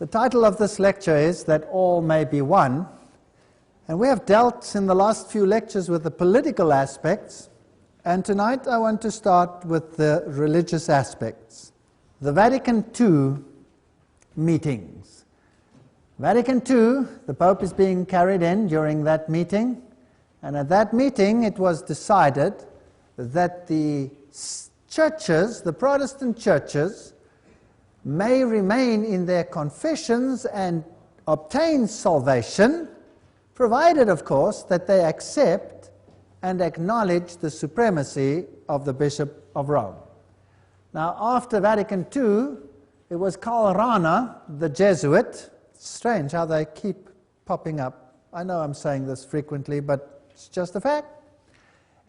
The title of this lecture is That All May Be One, and we have dealt in the last few lectures with the political aspects, and tonight I want to start with the religious aspects. The Vatican II meetings. Vatican II, the Pope is being carried in during that meeting, and at that meeting it was decided that the churches, the Protestant churches, may remain in their confessions and obtain salvation, provided, of course, that they accept and acknowledge the supremacy of the Bishop of Rome. Now, after Vatican II, it was Karl Rahner, the Jesuit. It's strange how they keep popping up. I know I'm saying this frequently, but it's just a fact.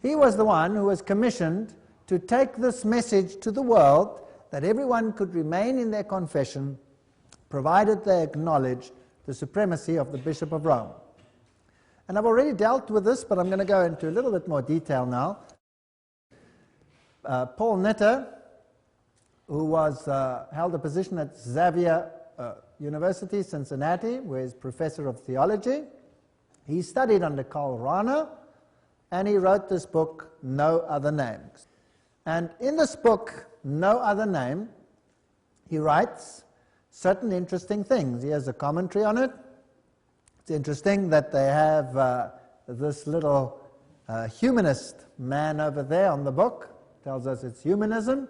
He was the one who was commissioned to take this message to the world that everyone could remain in their confession, provided they acknowledged the supremacy of the Bishop of Rome. And I've already dealt with this, but I'm going to go into a little bit more detail now. Paul Nitter, who was held a position at Xavier University, Cincinnati, where he's professor of theology. He studied under Karl Rahner, and he wrote this book, No Other Name. And in this book, No Other Name, he writes certain interesting things. He has a commentary on it. It's interesting that they have this little humanist man over there on the book, tells us it's humanism.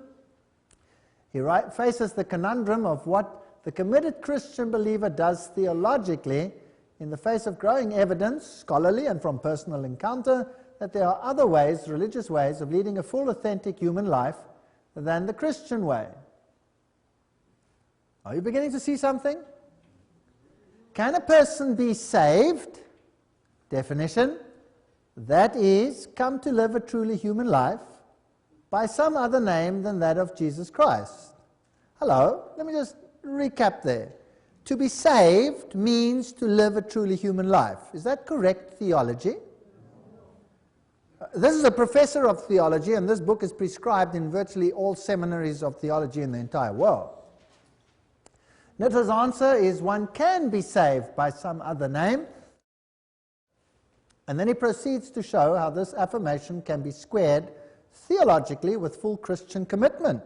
He faces the conundrum of what the committed Christian believer does theologically in the face of growing evidence, scholarly and from personal encounter, that there are other ways, religious ways, of leading a full, authentic human life than the Christian way. Are you beginning to see something? Can a person be saved? Definition, that is, come to live a truly human life by some other name than that of Jesus Christ. Hello, let me just recap there. To be saved means to live a truly human life. Is that correct theology? This is a professor of theology, and this book is prescribed in virtually all seminaries of theology in the entire world. Nitter's answer is one can be saved by some other name, and then he proceeds to show how this affirmation can be squared theologically with full Christian commitment.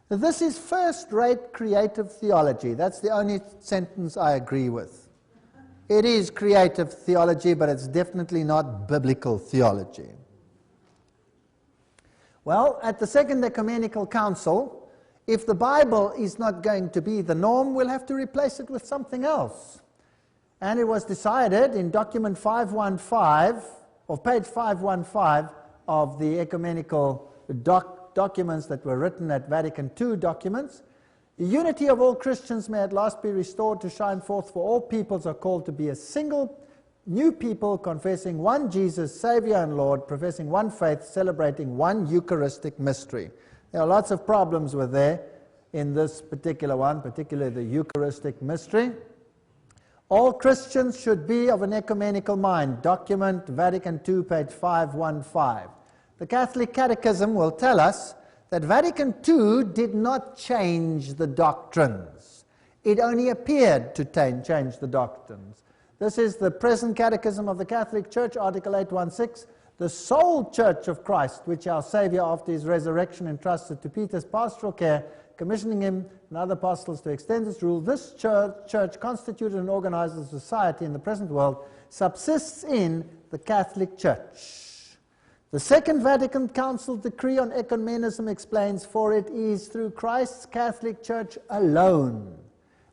This is first-rate creative theology. That's the only sentence I agree with. It is creative theology, but it's definitely not biblical theology. Well, at the Second Ecumenical Council, if the Bible is not going to be the norm, we'll have to replace it with something else. And it was decided in document 515, or page 515 of the ecumenical documents that were written at Vatican II documents, the unity of all Christians may at last be restored to shine forth, for all peoples are called to be a single new people, confessing one Jesus, Savior and Lord, professing one faith, celebrating one Eucharistic mystery. There are lots of problems with there in this particular one, particularly the Eucharistic mystery. All Christians should be of an ecumenical mind. Document Vatican II, page 515. The Catholic Catechism will tell us that Vatican II did not change the doctrines. It only appeared to change the doctrines. This is the present Catechism of the Catholic Church, Article 816. The sole Church of Christ, which our Savior after his resurrection entrusted to Peter's pastoral care, commissioning him and other apostles to extend his rule, this church constituted and organized as a society in the present world, subsists in the Catholic Church. The Second Vatican Council decree on ecumenism explains, for it is through Christ's Catholic Church alone,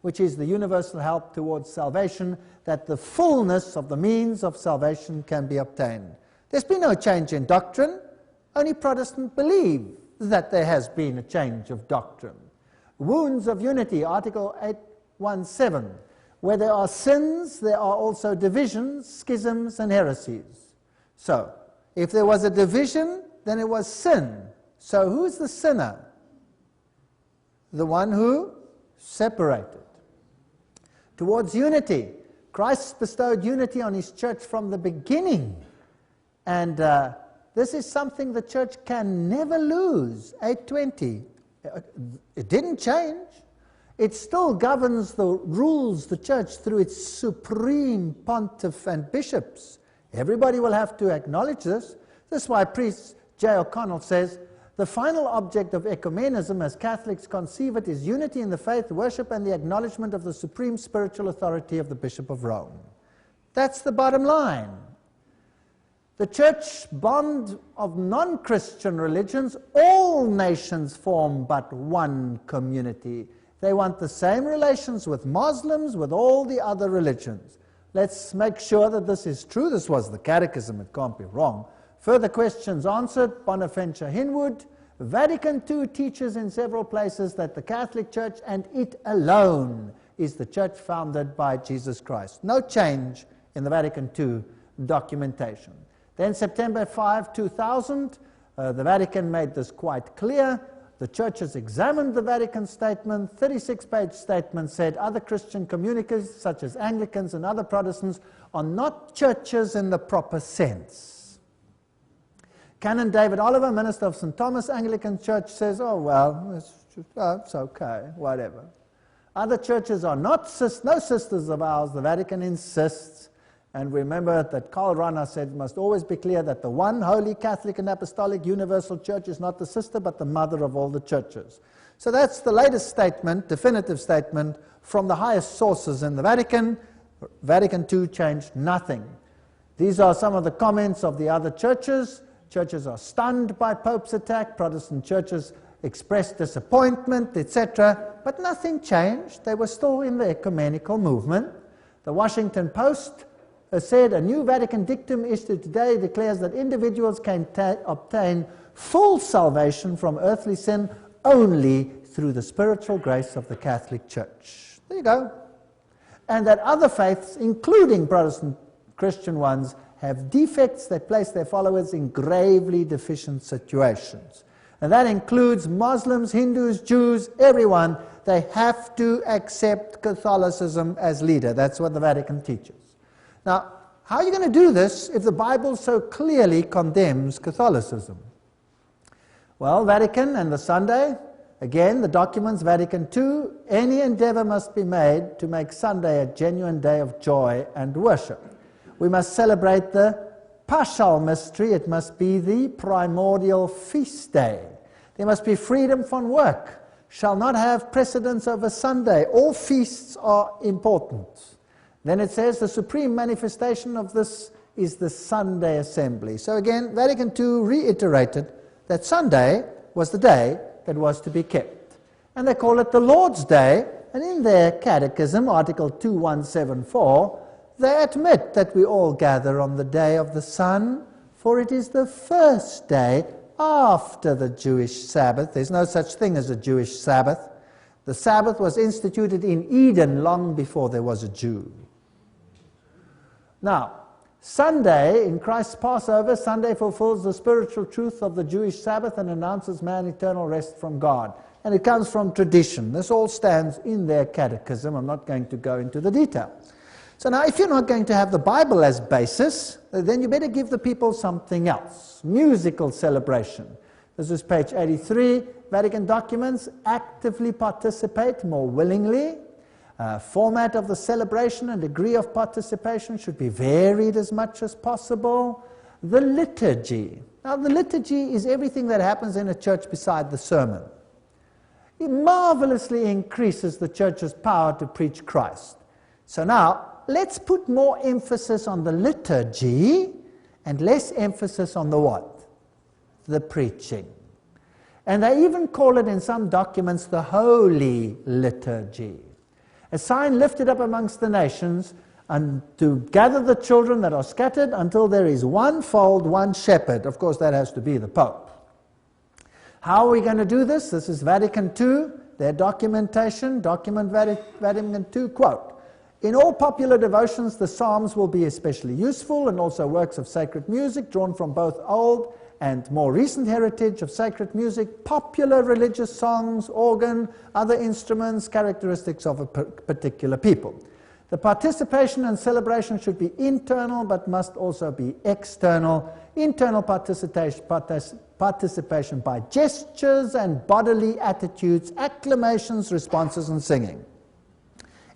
which is the universal help towards salvation, that the fullness of the means of salvation can be obtained. There's been no change in doctrine. Only Protestants believe that there has been a change of doctrine. Wounds of unity, Article 817. Where there are sins, there are also divisions, schisms, and heresies. So, if there was a division, then it was sin. So who's the sinner? The one who separated. Towards unity, Christ bestowed unity on his church from the beginning. And this is something the church can never lose. 820. It didn't change. It still governs the rules the church through its supreme pontiff and bishops. Everybody will have to acknowledge this. This is why priest J. O'Connell says, the final object of ecumenism, as Catholics conceive it, is unity in the faith, worship, and the acknowledgement of the supreme spiritual authority of the Bishop of Rome. That's the bottom line. The church bond of non-Christian religions, all nations form but one community. They want the same relations with Muslims, with all the other religions. Let's make sure that this is true. This was the Catechism, it can't be wrong. Further questions answered, Bonaventure Hinwood. Vatican II teaches in several places that the Catholic Church, and it alone, is the church founded by Jesus Christ. No change in the Vatican II documentation. Then September 5, 2000, the Vatican made this quite clear. The churches examined the Vatican statement. 36-page statement said other Christian communities, such as Anglicans and other Protestants, are not churches in the proper sense. Canon David Oliver, minister of St. Thomas Anglican Church, says, oh, well, it's okay, whatever. Other churches are not no sisters of ours. The Vatican insists. And remember that Karl Rahner said it must always be clear that the one holy Catholic and Apostolic Universal Church is not the sister but the mother of all the churches. So that's the latest statement, definitive statement, from the highest sources in the Vatican. Vatican II changed nothing. These are some of the comments of the other churches. Churches are stunned by Pope's attack. Protestant churches expressed disappointment, etc. But nothing changed. They were still in the ecumenical movement. The Washington Post said a new Vatican dictum issued today declares that individuals can obtain full salvation from earthly sin only through the spiritual grace of the Catholic Church. There you go. And that other faiths, including Protestant Christian ones, have defects that place their followers in gravely deficient situations. And that includes Muslims, Hindus, Jews, everyone. They have to accept Catholicism as leader. That's what the Vatican teaches. Now, how are you going to do this if the Bible so clearly condemns Catholicism? Well, Vatican and the Sunday, again, the documents, Vatican II, any endeavor must be made to make Sunday a genuine day of joy and worship. We must celebrate the Paschal mystery. It must be the primordial feast day. There must be freedom from work. Shall not have precedence over Sunday. All feasts are important. Then it says the supreme manifestation of this is the Sunday assembly. So again, Vatican II reiterated that Sunday was the day that was to be kept. And they call it the Lord's Day, and in their catechism, Article 2174, they admit that we all gather on the day of the sun, for it is the first day after the Jewish Sabbath. There's no such thing as a Jewish Sabbath. The Sabbath was instituted in Eden long before there was a Jew. Now, Sunday, in Christ's Passover, Sunday fulfills the spiritual truth of the Jewish Sabbath and announces man eternal rest from God. And it comes from tradition. This all stands in their catechism. I'm not going to go into the details. So now, if you're not going to have the Bible as basis, then you better give the people something else. Musical celebration. This is page 83. Vatican documents actively participate more willingly. Format of the celebration and degree of participation should be varied as much as possible. The liturgy. Now, the liturgy is everything that happens in a church beside the sermon. It marvelously increases the church's power to preach Christ. So now, let's put more emphasis on the liturgy and less emphasis on the what? The preaching. And they even call it in some documents the Holy Liturgy. A sign lifted up amongst the nations and to gather the children that are scattered until there is one fold, one shepherd. Of course, that has to be the Pope. How are we going to do this? This is Vatican II, their documentation, document Vatican II, quote, "In all popular devotions, the Psalms will be especially useful, and also works of sacred music drawn from both old and more recent heritage of sacred music, popular religious songs, organ, other instruments, characteristics of a particular people. The participation and celebration should be internal, but must also be external. Internal participation participation by gestures and bodily attitudes, acclamations, responses, and singing.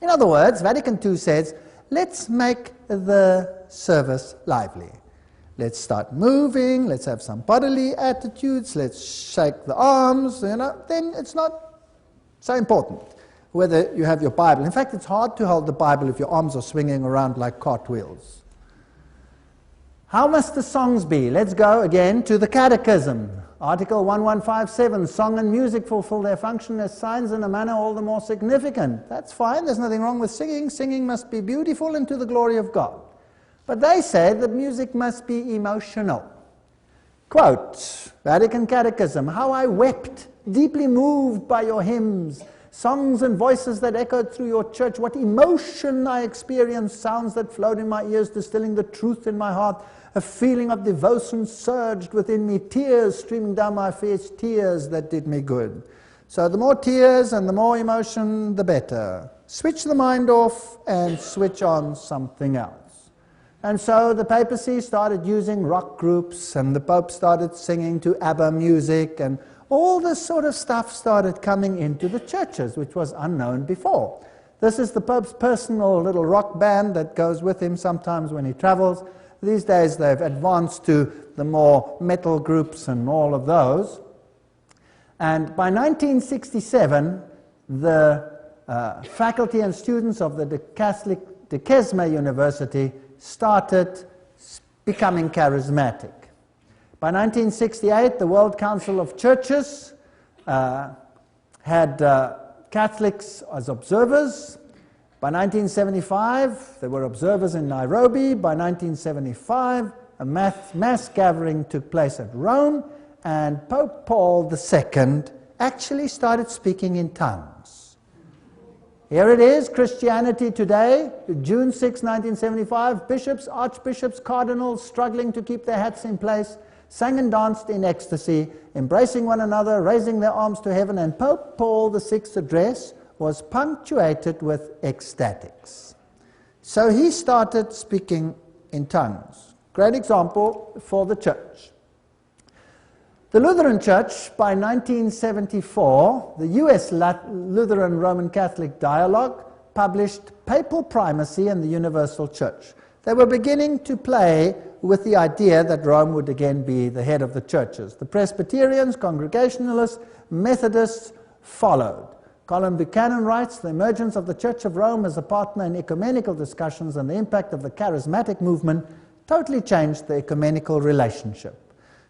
In other words, Vatican II says, let's make the service lively. Let's start moving, let's have some bodily attitudes, let's shake the arms, then it's not so important whether you have your Bible. In fact, it's hard to hold the Bible if your arms are swinging around like cartwheels. How must the songs be? Let's go again to the Catechism. Article 1157, song and music fulfill their function as signs in a manner all the more significant. That's fine, there's nothing wrong with singing. Singing must be beautiful and to the glory of God. But they say that music must be emotional. Quote, Vatican Catechism, how I wept, deeply moved by your hymns, songs and voices that echoed through your church. What emotion I experienced, sounds that flowed in my ears, distilling the truth in my heart. A feeling of devotion surged within me, tears streaming down my face, tears that did me good. So the more tears and the more emotion, the better. Switch the mind off and switch on something else. And so the papacy started using rock groups, and the Pope started singing to ABBA music, and all this sort of stuff started coming into the churches, which was unknown before. This is the Pope's personal little rock band that goes with him sometimes when he travels. These days they've advanced to the more metal groups and all of those. And by 1967, the faculty and students of the Catholic De Kesme University started becoming charismatic. By 1968, the World Council of Churches had Catholics as observers. By 1975, there were observers in Nairobi. By 1975, a mass gathering took place at Rome, and Pope Paul II actually started speaking in tongues. Here it is, Christianity Today, June 6, 1975, bishops, archbishops, cardinals struggling to keep their hats in place, sang and danced in ecstasy, embracing one another, raising their arms to heaven, and Pope Paul VI's address was punctuated with ecstatics. So he started speaking in tongues. Great example for the church. The Lutheran Church, by 1974, the U.S. Lutheran Roman Catholic Dialogue published Papal Primacy and the Universal Church. They were beginning to play with the idea that Rome would again be the head of the churches. The Presbyterians, Congregationalists, Methodists followed. Colin Buchanan writes, the emergence of the Church of Rome as a partner in ecumenical discussions and the impact of the charismatic movement totally changed the ecumenical relationship.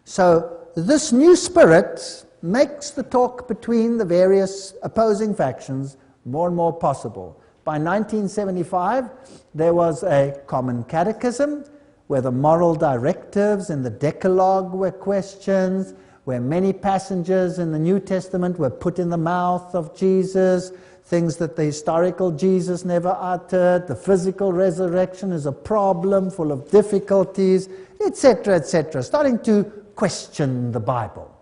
So this new spirit makes the talk between the various opposing factions more and more possible. By 1975, there was a common catechism where the moral directives in the Decalogue were questioned, where many passages in the New Testament were put in the mouth of Jesus, things that the historical Jesus never uttered, the physical resurrection is a problem full of difficulties, etc., etc., starting to question the Bible.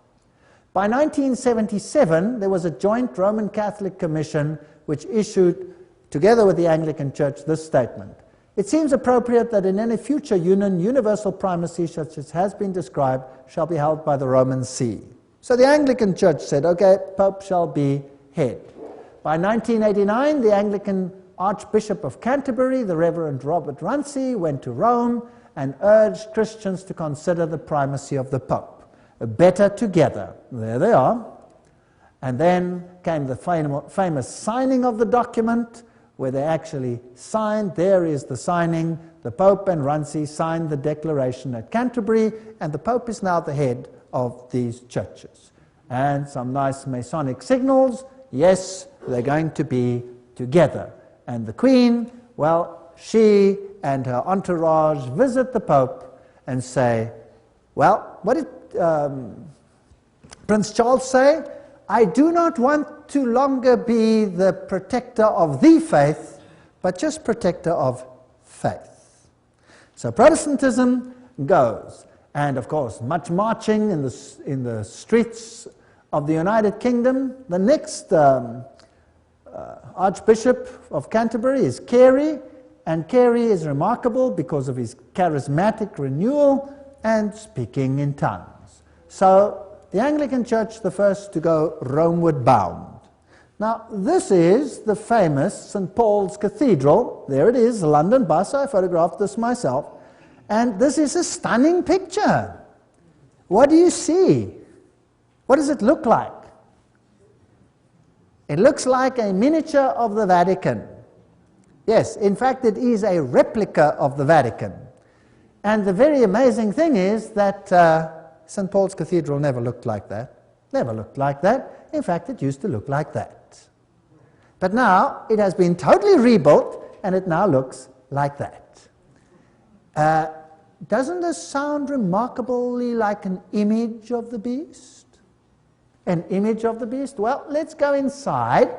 By 1977, there was a joint Roman Catholic Commission which issued, together with the Anglican Church, this statement. It seems appropriate that in any future union, universal primacy, such as has been described, shall be held by the Roman See. So the Anglican Church said, okay, Pope shall be head. By 1989, the Anglican Archbishop of Canterbury, the Reverend Robert Runcie, went to Rome and urged Christians to consider the primacy of the Pope. Better together. There they are. And then came the famous signing of the document, where they actually signed. There is the signing. The Pope and Runcie signed the declaration at Canterbury, and the Pope is now the head of these churches. And some nice Masonic signals. Yes, they're going to be together. And the Queen, well, she and her entourage visit the Pope and say, well, what did Prince Charles say? I do not want to longer be the protector of the faith, but just protector of faith. So Protestantism goes. And of course, much marching in the streets of the United Kingdom. The next Archbishop of Canterbury is Carey, and Carey is remarkable because of his charismatic renewal and speaking in tongues. So the Anglican Church the first to go Romeward bound. Now, this is the famous St. Paul's Cathedral. There it is, the London bus. I photographed this myself. And this is a stunning picture. What do you see? What does it look like? It looks like a miniature of the Vatican. Yes, in fact, it is a replica of the Vatican. And the very amazing thing is that St. Paul's Cathedral never looked like that. Never looked like that. In fact, it used to look like that. But now it has been totally rebuilt, and it now looks like that. Doesn't this sound remarkably like an image of the beast? An image of the beast? Well, let's go inside.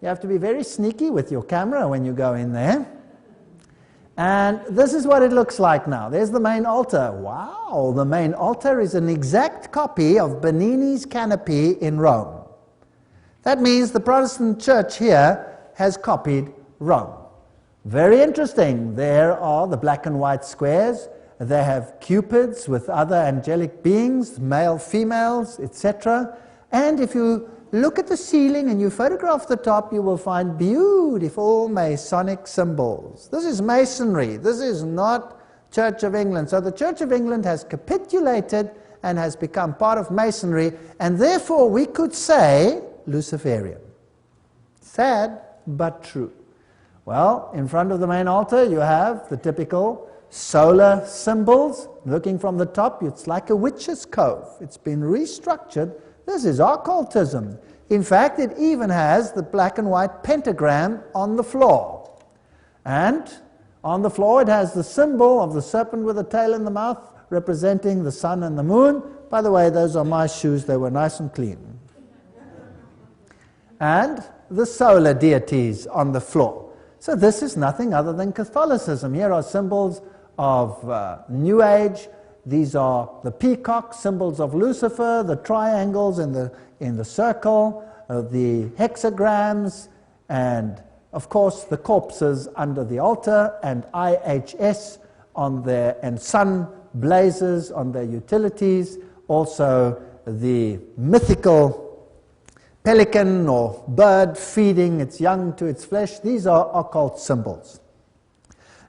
You have to be very sneaky with your camera when you go in there. And this is what it looks like now. There's the main altar. Wow, the main altar is an exact copy of Bernini's canopy in Rome. That means the Protestant church here has copied Rome. Very interesting. There are the black and white squares. They have cupids with other angelic beings, male, females, etc. And if you look at the ceiling and you photograph the top, you will find beautiful Masonic symbols. This is Masonry. This is not Church of England. So the Church of England has capitulated and has become part of Masonry, and therefore we could say Luciferian. Sad, but true. Well, in front of the main altar you have the typical solar symbols. Looking from the top, it's like a witch's cove. It's been restructured. This is occultism. In fact, it even has the black and white pentagram on the floor. And on the floor it has the symbol of the serpent with a tail in the mouth, representing the sun and the moon. By the way, those are my shoes. They were nice and clean. And the solar deities on the floor. So this is nothing other than Catholicism. Here are symbols of New Age. These are the peacock, symbols of Lucifer, the triangles in the circle, the hexagrams, and of course the corpses under the altar, and IHS on their, and sun blazes on their utilities. Also the mythical pelican or bird feeding its young to its flesh. These are occult symbols.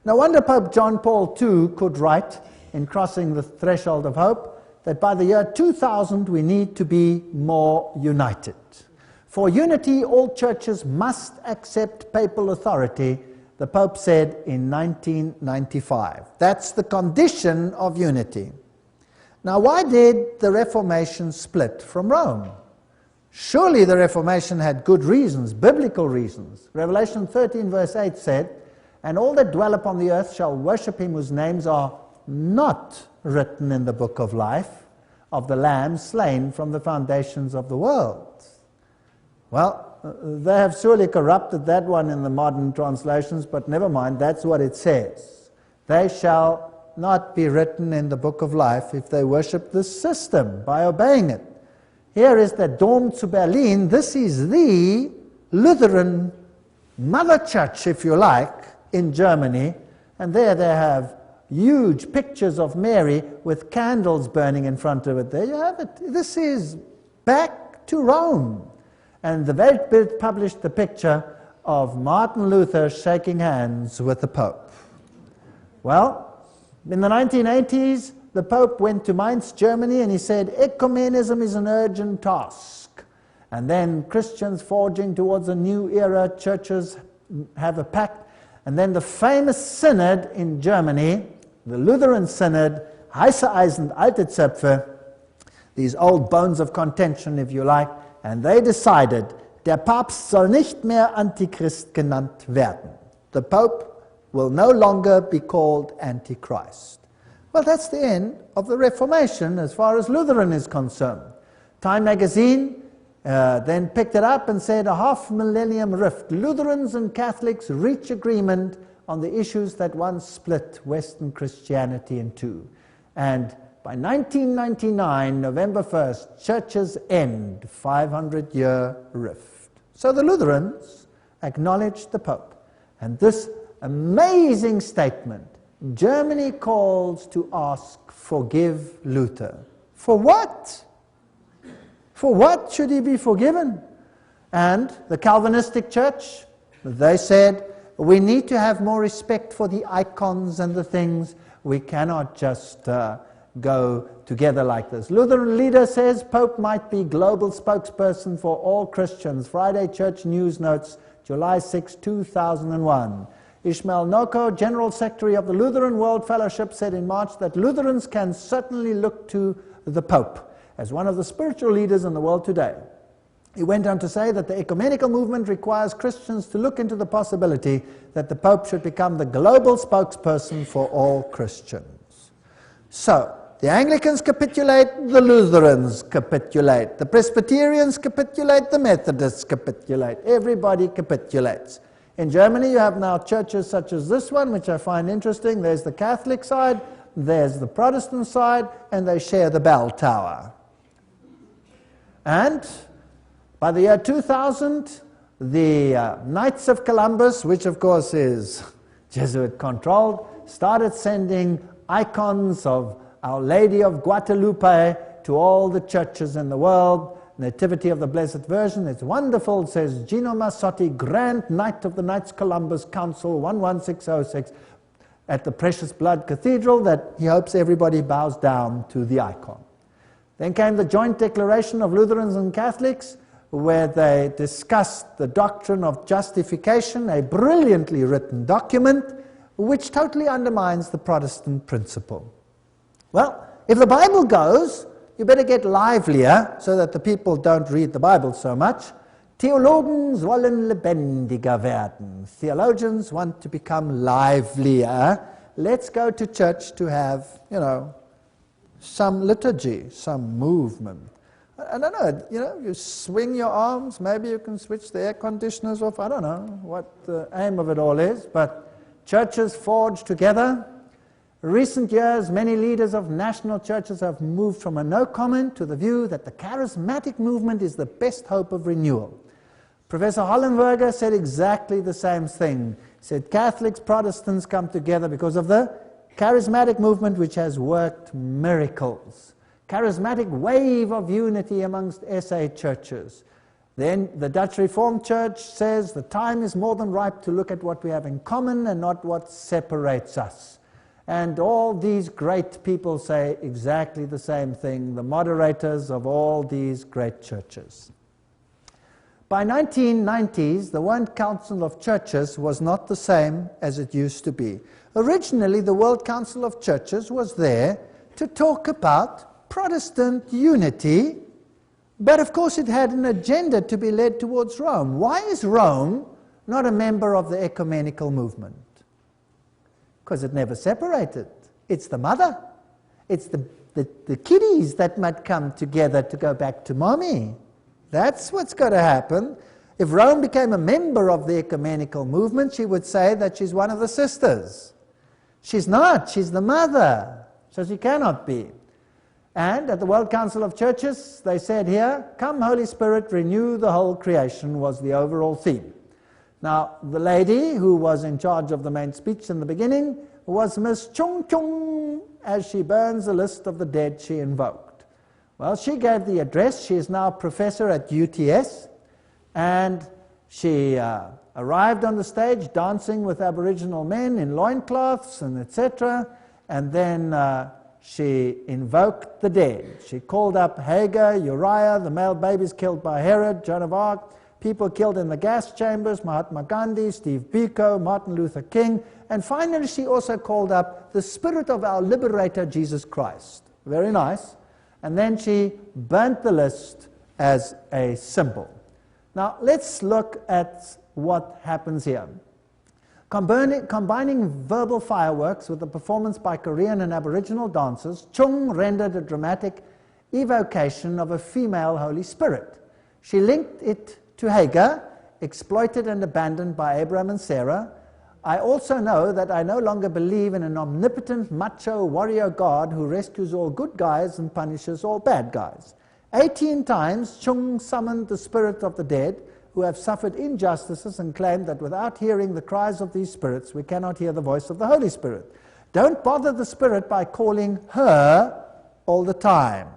No wonder Pope John Paul II could write in Crossing the Threshold of Hope that by the year 2000 we need to be more united. For unity, all churches must accept papal authority, the Pope said in 1995. That's the condition of unity. Now, why did the Reformation split from Rome? Surely the Reformation had good reasons, biblical reasons. Revelation 13 verse 8 said, "And all that dwell upon the earth shall worship him whose names are not written in the book of life of the Lamb slain from the foundations of the world." Well, they have surely corrupted that one in the modern translations, but never mind, that's what it says. They shall not be written in the book of life if they worship this system by obeying it. Here is the Dom zu Berlin. This is the Lutheran mother church, if you like, in Germany, and there they have huge pictures of Mary with candles burning in front of it. There you have it. This is back to Rome. And the Weltbild published the picture of Martin Luther shaking hands with the Pope. Well, in the 1980s, the Pope went to Mainz, Germany, and he said, ecumenism is an urgent task. And then Christians forging towards a new era, churches have a pact. And then the famous synod in Germany, the Lutheran synod, Heiße Eisen, alte Zöpfe, these old bones of contention, if you like, and they decided, der Papst soll nicht mehr Antichrist genannt werden. The Pope will no longer be called Antichrist. Well, that's the end of the Reformation as far as Lutheran is concerned. Time magazine then picked it up and said, a half-millennium rift. Lutherans and Catholics reach agreement on the issues that once split Western Christianity in two. And by 1999, November 1st, churches end 500-year rift. So the Lutherans acknowledged the Pope. And this amazing statement, Germany calls to ask, forgive Luther. For what? For what should he be forgiven? And the Calvinistic church, they said, we need to have more respect for the icons and the things. We cannot just go together like this. Lutheran leader says Pope might be global spokesperson for all Christians. Friday Church News Notes, July 6, 2001. Ishmael Noko, General Secretary of the Lutheran World Fellowship, said in March that Lutherans can certainly look to the Pope as one of the spiritual leaders in the world today. He went on to say that the ecumenical movement requires Christians to look into the possibility that the Pope should become the global spokesperson for all Christians. So, the Anglicans capitulate, the Lutherans capitulate, the Presbyterians capitulate, the Methodists capitulate. Everybody capitulates. In Germany, you have now churches such as this one, which I find interesting. There's the Catholic side, there's the Protestant side, and they share the bell tower. And by the year 2000, the Knights of Columbus, which of course is Jesuit-controlled, started sending icons of Our Lady of Guadalupe to all the churches in the world. Nativity of the Blessed Virgin, it's wonderful. It says, Gino Massotti, Grand Knight of the Knights Columbus Council, 11606, at the Precious Blood Cathedral, that he hopes everybody bows down to the icon. Then came the joint declaration of Lutherans and Catholics, where they discussed the doctrine of justification, a brilliantly written document, which totally undermines the Protestant principle. Well, if the Bible goes, you better get livelier so that the people don't read the Bible so much. Theologen wollen lebendiger werden. Theologians want to become livelier. Let's go to church to have, some liturgy, some movement. I don't know, you swing your arms, maybe you can switch the air conditioners off. I don't know what the aim of it all is, but churches forge together. In recent years, many leaders of national churches have moved from a no comment to the view that the charismatic movement is the best hope of renewal. Professor Hollenberger said exactly the same thing. He said Catholics, Protestants come together because of the charismatic movement, which has worked miracles. Charismatic wave of unity amongst SA churches. Then the Dutch Reformed Church says the time is more than ripe to look at what we have in common and not what separates us. And all these great people say exactly the same thing, the moderators of all these great churches. By 1990s, the World Council of Churches was not the same as it used to be. Originally, the World Council of Churches was there to talk about Protestant unity, but of course it had an agenda to be led towards Rome. Why is Rome not a member of the ecumenical movement? Because it never separated. It's the mother. It's the kiddies that might come together to go back to mommy. That's what's got to happen. If Rome became a member of the ecumenical movement, she would say that she's one of the sisters. She's not. She's the mother. So she cannot be. And at the World Council of Churches, they said here, come Holy Spirit, renew the whole creation, was the overall theme. Now, the lady who was in charge of the main speech in the beginning was Miss Chung Chung, as she burns a list of the dead she invoked. Well, she gave the address. She is now a professor at UTS, and she arrived on the stage dancing with Aboriginal men in loincloths and etc., and then she invoked the dead. She called up Hagar, Uriah, the male babies killed by Herod, Joan of Arc, people killed in the gas chambers, Mahatma Gandhi, Steve Biko, Martin Luther King, and finally she also called up the spirit of our liberator, Jesus Christ. Very nice. And then she burnt the list as a symbol. Now let's look at what happens here. Combining verbal fireworks with a performance by Korean and Aboriginal dancers, Chung rendered a dramatic evocation of a female Holy Spirit. She linked it to Hagar, exploited and abandoned by Abraham and Sarah. I also know that I no longer believe in an omnipotent, macho, warrior God who rescues all good guys and punishes all bad guys. 18 times, Chung summoned the spirit of the dead who have suffered injustices and claimed that without hearing the cries of these spirits, we cannot hear the voice of the Holy Spirit. Don't bother the spirit by calling her all the time.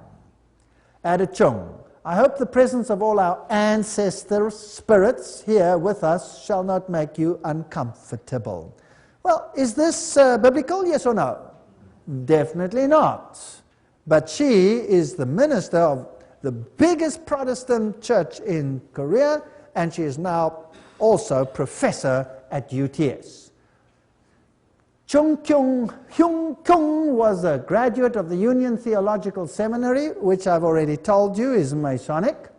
Added Chung, I hope the presence of all our ancestor spirits here with us shall not make you uncomfortable. Well, is this biblical, yes or no? Definitely not. But she is the minister of the biggest Protestant church in Korea, and she is now also professor at UTS. Chung Hyung Kyung was a graduate of the Union Theological Seminary, which I've already told you is Masonic.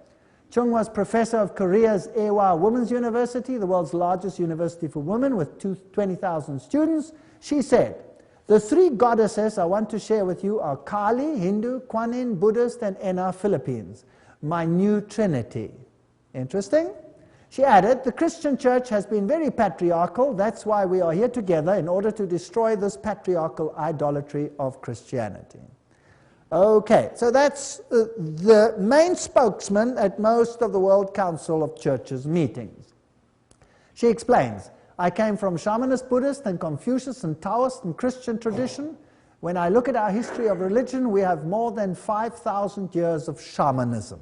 Chung was professor of Korea's Ewha Women's University, the world's largest university for women with 20,000 students. She said, "The three goddesses I want to share with you are Kali, Hindu, Kuan Yin, Buddhist, and Enna, Philippines. My new trinity." Interesting? She added, "The Christian church has been very patriarchal. That's why we are here together in order to destroy this patriarchal idolatry of Christianity." Okay, so that's the main spokesman at most of the World Council of Churches meetings. She explains, "I came from shamanist Buddhist and Confucius and Taoist and Christian tradition. When I look at our history of religion, we have more than 5,000 years of shamanism,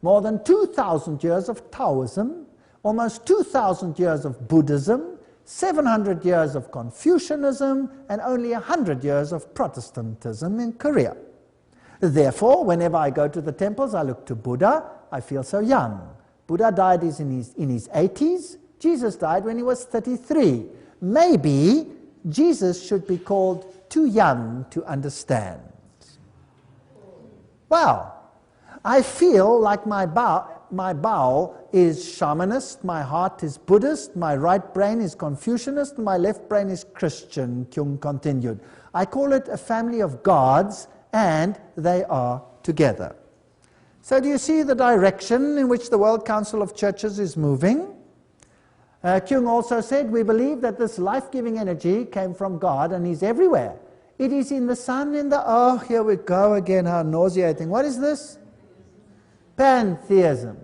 more than 2,000 years of Taoism, almost 2,000 years of Buddhism, 700 years of Confucianism, and only 100 years of Protestantism in Korea. Therefore, whenever I go to the temples, I look to Buddha, I feel so young. Buddha died in his 80s. Jesus died when he was 33. Maybe Jesus should be called too young to understand." Wow. I feel like my bowel is shamanist, my heart is Buddhist, my right brain is Confucianist, and my left brain is Christian, Kyung continued. "I call it a family of gods, and they are together." So do you see the direction in which the World Council of Churches is moving? Kyung also said, "We believe that this life-giving energy came from God and is everywhere. It is in the sun, in the..." Oh, here we go again, how nauseating. What is this? Pantheism.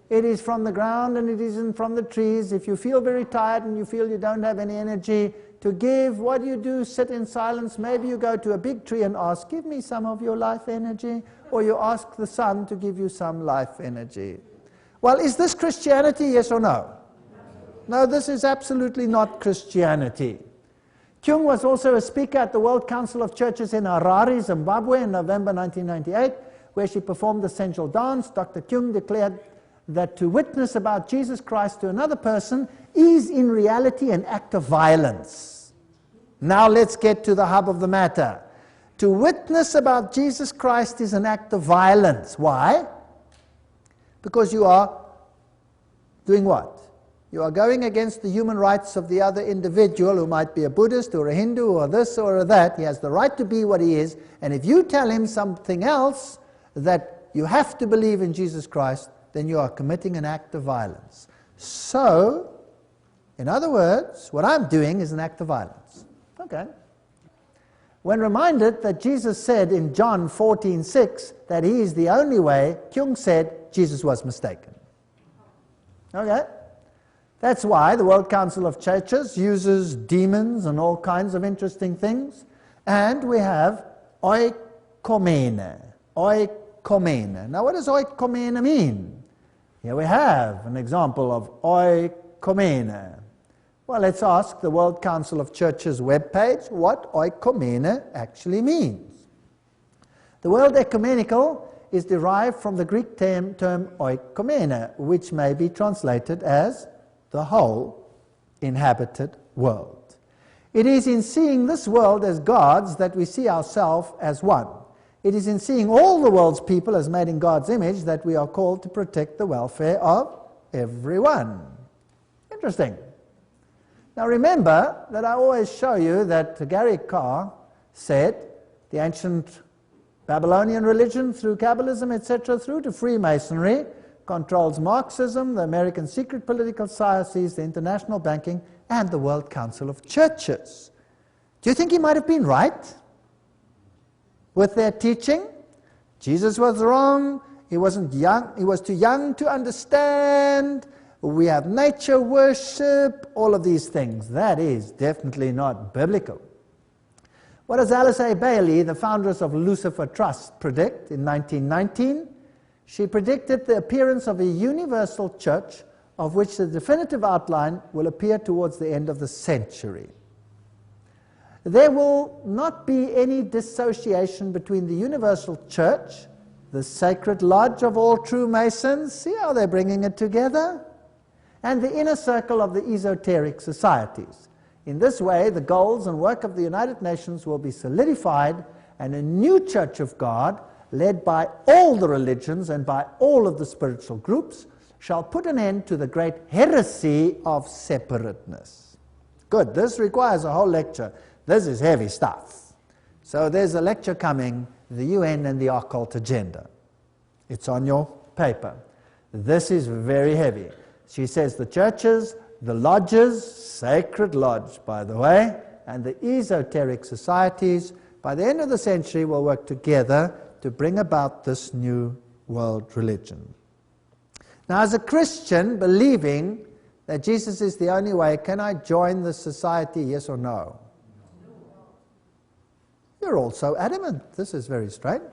It is from the ground and it isn't from the trees. If you feel very tired and you feel you don't have any energy to give, what do you do? Sit in silence. Maybe you go to a big tree and ask, "Give me some of your life energy." Or you ask the sun to give you some life energy. Well, is this Christianity, yes or no? No, this is absolutely not Christianity. Kyung was also a speaker at the World Council of Churches in Harare, Zimbabwe in November 1998, where she performed the sensual dance. Dr. Kyung declared that to witness about Jesus Christ to another person is in reality an act of violence. Now let's get to the hub of the matter. To witness about Jesus Christ is an act of violence. Why? Because you are doing what? You are going against the human rights of the other individual who might be a Buddhist or a Hindu or this or that. He has the right to be what he is, and if you tell him something else, that you have to believe in Jesus Christ, then you are committing an act of violence. So, in other words, what I'm doing is an act of violence. Okay. When reminded that Jesus said in John 14:6 that he is the only way, Kyung said Jesus was mistaken. Okay. That's why the World Council of Churches uses demons and all kinds of interesting things. And we have oikomene. Oikomene. Now what does oikomene mean? Here we have an example of oikomene. Well, let's ask the World Council of Churches webpage what oikomene actually means. The word ecumenical is derived from the Greek term oikomene, which may be translated as the whole inhabited world. It is in seeing this world as God's that we see ourselves as one. It is in seeing all the world's people as made in God's image that we are called to protect the welfare of everyone. Interesting. Now remember that I always show you that Gary Carr said the ancient Babylonian religion through Kabbalism, etc., through to Freemasonry, controls Marxism, the American secret political societies, the international banking, and the World Council of Churches. Do you think he might have been right with their teaching? Jesus was wrong. He wasn't young. He was too young to understand. We have nature worship, all of these things. That is definitely not biblical. What does Alice A. Bailey, the foundress of Lucifer Trust, predict in 1919? She predicted the appearance of a universal church of which the definitive outline will appear towards the end of the century. There will not be any dissociation between the universal church, the sacred lodge of all true Masons, see how they're bringing it together, and the inner circle of the esoteric societies. In this way, the goals and work of the United Nations will be solidified, and a new Church of God, led by all the religions and by all of the spiritual groups, shall put an end to the great heresy of separateness. Good, this requires a whole lecture. This is heavy stuff. So there's a lecture coming, the UN and the occult agenda. It's on your paper. This is very heavy. She says the churches, the lodges, sacred lodge, by the way, and the esoteric societies, by the end of the century, will work together to bring about this new world religion. Now, as a Christian, believing that Jesus is the only way, can I join the society, yes or no? You're all so adamant. This is very strange.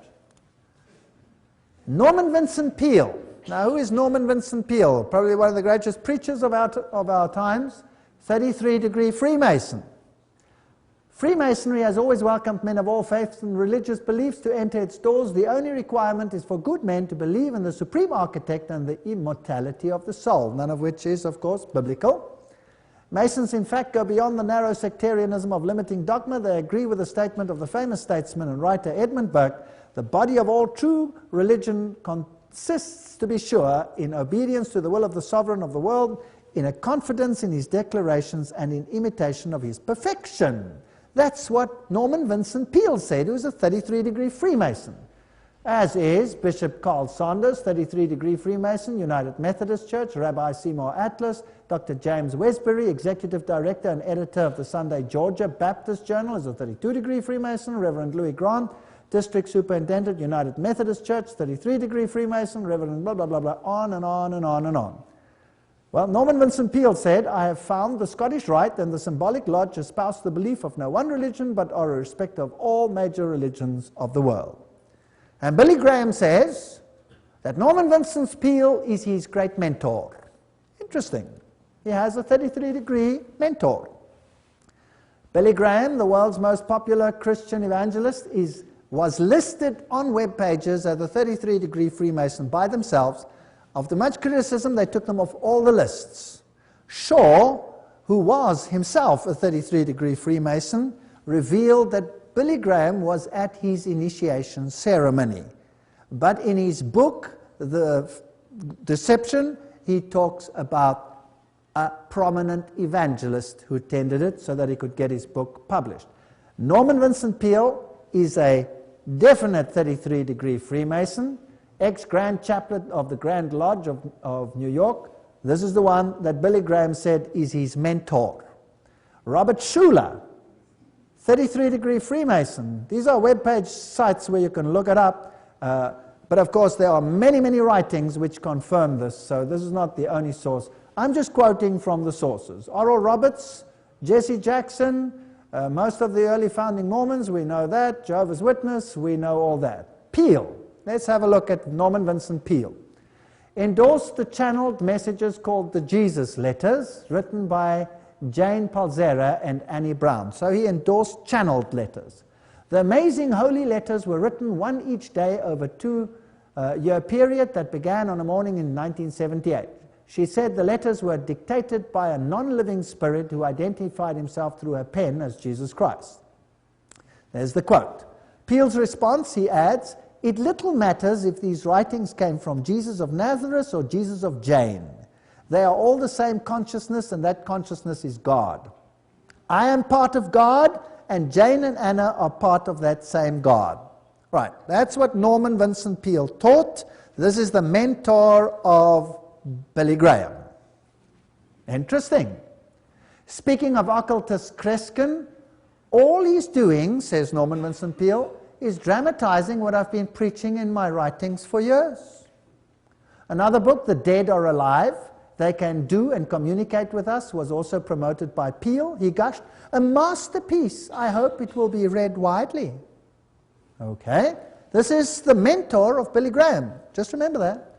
Norman Vincent Peale. Now, who is Norman Vincent Peale? Probably one of the greatest preachers of our times. 33-degree Freemason. Freemasonry has always welcomed men of all faiths and religious beliefs to enter its doors. The only requirement is for good men to believe in the supreme architect and the immortality of the soul, none of which is, of course, biblical. Masons, in fact, go beyond the narrow sectarianism of limiting dogma. They agree with the statement of the famous statesman and writer Edmund Burke, the body of all true religion consists, to be sure, in obedience to the will of the sovereign of the world, in a confidence in his declarations, and in imitation of his perfection. That's what Norman Vincent Peale said, who was a 33-degree Freemason. As is Bishop Carl Saunders, 33-degree Freemason, United Methodist Church, Rabbi Seymour Atlas, Dr. James Westbury, Executive Director and Editor of the Sunday Georgia Baptist Journal, is a 32-degree Freemason, Reverend Louis Grant, District Superintendent, United Methodist Church, 33-degree Freemason, Reverend blah, blah, blah, blah, on and on and on and on. Well, Norman Vincent Peale said, I have found the Scottish Rite and the Symbolic Lodge espouse the belief of no one religion, but are a respect of all major religions of the world. And Billy Graham says that Norman Vincent Peale is his great mentor. Interesting. He has a 33-degree mentor. Billy Graham, the world's most popular Christian evangelist, was listed on web pages as a 33-degree Freemason by themselves. After much criticism, they took them off all the lists. Shaw, who was himself a 33-degree Freemason, revealed that Billy Graham was at his initiation ceremony. But in his book, The Deception, he talks about a prominent evangelist who attended it so that he could get his book published. Norman Vincent Peale is a definite 33-degree Freemason, ex-Grand Chaplain of the Grand Lodge of New York. This is the one that Billy Graham said is his mentor. Robert Schuller, 33-degree Freemason. These are web-page sites where you can look it up. But of course there are many, many writings which confirm this, so this is not the only source. I'm just quoting from the sources. Oral Roberts, Jesse Jackson, most of the early founding Mormons, we know that. Jehovah's Witness, we know all that. Peale. Let's have a look at Norman Vincent Peale. Endorsed the channeled messages called the Jesus Letters, written by Jane Palzera and Annie Brown. So he endorsed channeled letters. The amazing holy letters were written one each day over a 2-year period that began on a morning in 1978. She said the letters were dictated by a non-living spirit who identified himself through her pen as Jesus Christ. There's the quote. Peale's response, he adds, it little matters if these writings came from Jesus of Nazareth or Jesus of Jane. They are all the same consciousness, and that consciousness is God. I am part of God, and Jane and Anna are part of that same God. Right, that's what Norman Vincent Peale taught. This is the mentor of Billy Graham. Interesting. Speaking of occultist Kreskin, all he's doing, says Norman Vincent Peale, is dramatizing what I've been preaching in my writings for years. Another book, The Dead Are Alive, They Can Do and Communicate With Us, was also promoted by Peale. He gushed, a masterpiece. I hope it will be read widely. Okay. This is the mentor of Billy Graham. Just remember that.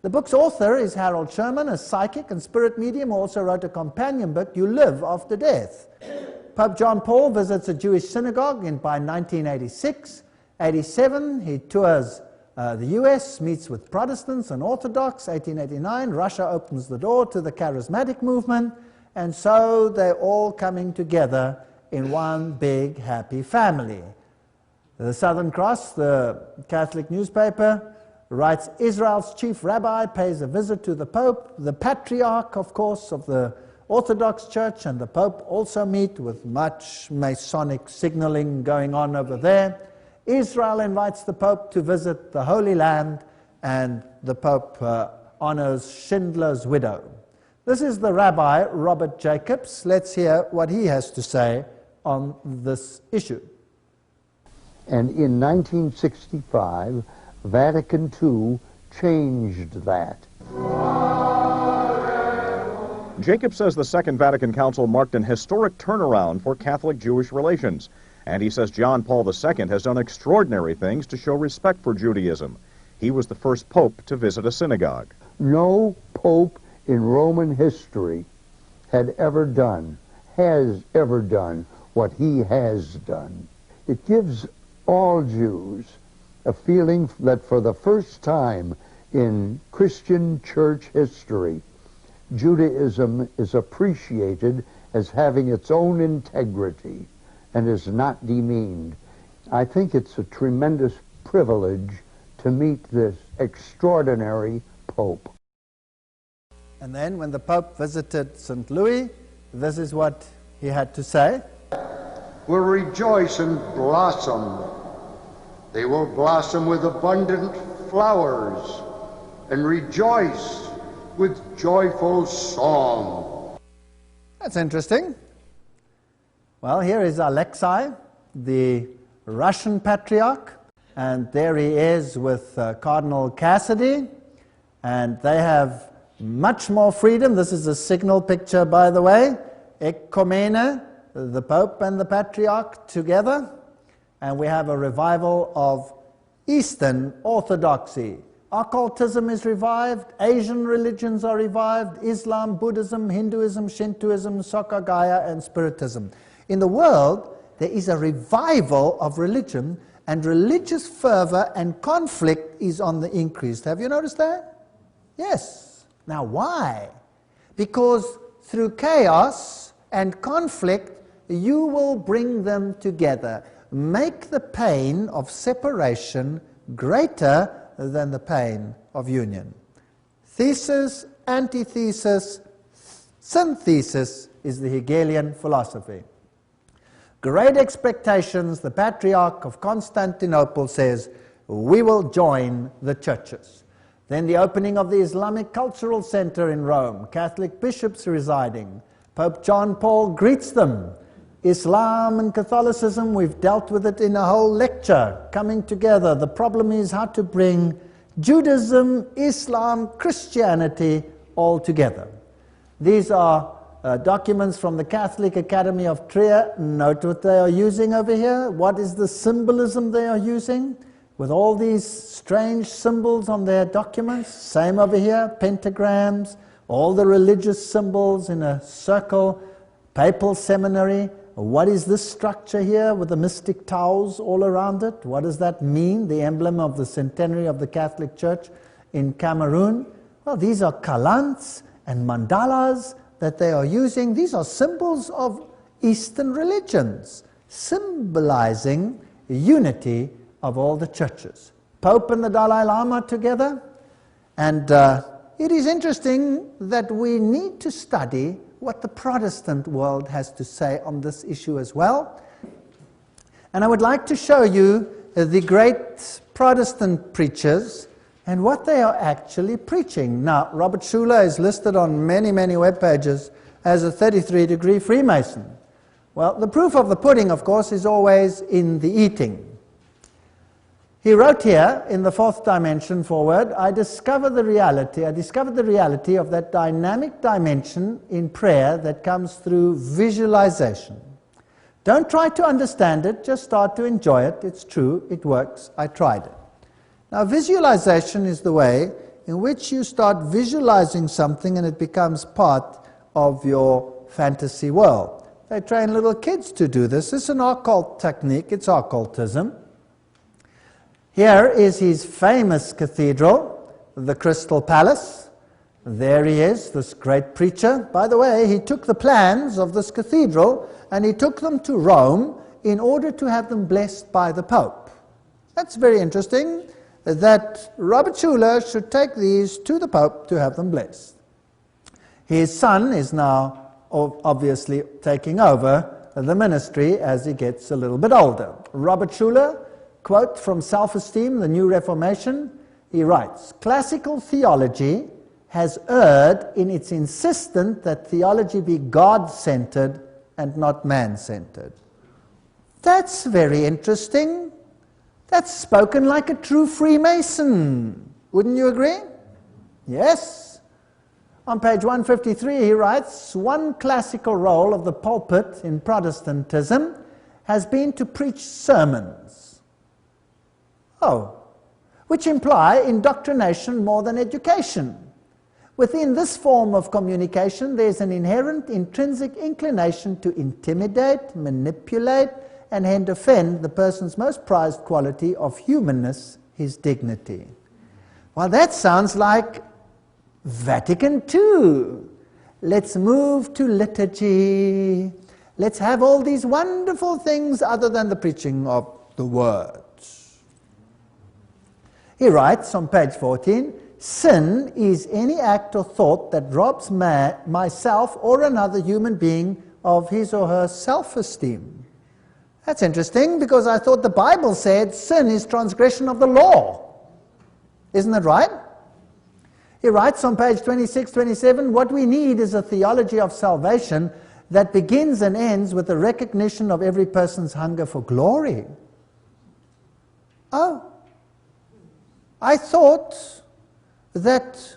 The book's author is Harold Sherman, a psychic and spirit medium who also wrote a companion book, You Live After Death. Pope John Paul visits a Jewish synagogue by 1986. 87, he tours the US, meets with Protestants and Orthodox. 1889, Russia opens the door to the charismatic movement, and so they're all coming together in one big happy family. The Southern Cross, the Catholic newspaper, writes, Israel's chief rabbi pays a visit to the Pope. The Patriarch, of course, of the Orthodox Church and the Pope also meet, with much Masonic signaling going on over there. Israel invites the Pope to visit the Holy Land, and the Pope honors Schindler's widow. This is the Rabbi Robert Jacobs. Let's hear what he has to say on this issue. And in 1965, Vatican II changed that. Jacob says the Second Vatican Council marked an historic turnaround for Catholic-Jewish relations. And he says John Paul II has done extraordinary things to show respect for Judaism. He was the first pope to visit a synagogue. No pope in Roman history has ever done what he has done. It gives all Jews a feeling that for the first time in Christian church history, Judaism is appreciated as having its own integrity and is not demeaned. I think it's a tremendous privilege to meet this extraordinary Pope. And then when the Pope visited St. Louis, this is what he had to say. Will rejoice and blossom. They will blossom with abundant flowers and rejoice with joyful song. That's interesting. Well, here is Alexei, the Russian Patriarch, and there he is with Cardinal Cassidy, and they have much more freedom. This is a signal picture, by the way. Ekumeno, the Pope and the Patriarch together, and we have a revival of Eastern Orthodoxy. Occultism is revived, Asian religions are revived, Islam, Buddhism, Hinduism, Shintoism, Sokagaya, and Spiritism. In the world, there is a revival of religion, and religious fervor and conflict is on the increase. Have you noticed that? Yes. Now why? Because through chaos and conflict, you will bring them together. Make the pain of separation greater than the pain of union. Thesis, antithesis, synthesis is the Hegelian philosophy. Great expectations, the Patriarch of Constantinople says, we will join the churches. Then the opening of the Islamic Cultural Center in Rome, Catholic bishops residing. Pope John Paul greets them. Islam and Catholicism, we've dealt with it in a whole lecture, coming together. The problem is how to bring Judaism, Islam, Christianity all together. These are documents from the Catholic Academy of Trier. Note what they are using over here. What is the symbolism they are using? With all these strange symbols on their documents. Same over here, pentagrams, all the religious symbols in a circle, papal seminary. What is this structure here with the mystic towels all around it? What does that mean? The emblem of the centenary of the Catholic Church in Cameroon. Well, these are kalants and mandalas that they are using. These are symbols of Eastern religions, symbolizing unity of all the churches. Pope and the Dalai Lama together. And it is interesting that we need to study what the Protestant world has to say on this issue as well. And I would like to show you the great Protestant preachers and what they are actually preaching. Now, Robert Schuller is listed on many, many web pages as a 33-degree Freemason. Well, the proof of the pudding, of course, is always in the eating. He wrote here in the fourth dimension forward, I discovered the reality of that dynamic dimension in prayer that comes through visualization. Don't try to understand it, just start to enjoy it. It's true, it works, I tried it. Now, visualization is the way in which you start visualizing something and it becomes part of your fantasy world. They train little kids to do this. It's an occult technique. It's occultism. Here is his famous cathedral, the Crystal Palace. There he is, this great preacher. By the way, he took the plans of this cathedral and he took them to Rome in order to have them blessed by the Pope. That's very interesting, that Robert Schuller should take these to the Pope to have them blessed. His son is now obviously taking over the ministry as he gets a little bit older. Robert Schuller, quote from Self-Esteem, the New Reformation, he writes, "Classical theology has erred in its insistence that theology be God-centered and not man-centered." That's very interesting. That's spoken like a true Freemason. Wouldn't you agree? Yes. On page 153 he writes, "One classical role of the pulpit in Protestantism has been to preach sermons." Oh, which imply indoctrination more than education. Within this form of communication, there's an inherent intrinsic inclination to intimidate, manipulate, and hence offend the person's most prized quality of humanness, his dignity. Well, that sounds like Vatican II. Let's move to liturgy. Let's have all these wonderful things other than the preaching of the words. He writes on page 14, "Sin is any act or thought that robs myself or another human being of his or her self-esteem." That's interesting, because I thought the Bible said sin is transgression of the law. Isn't that right? He writes on page 26, 27, "What we need is a theology of salvation that begins and ends with the recognition of every person's hunger for glory." Oh, I thought that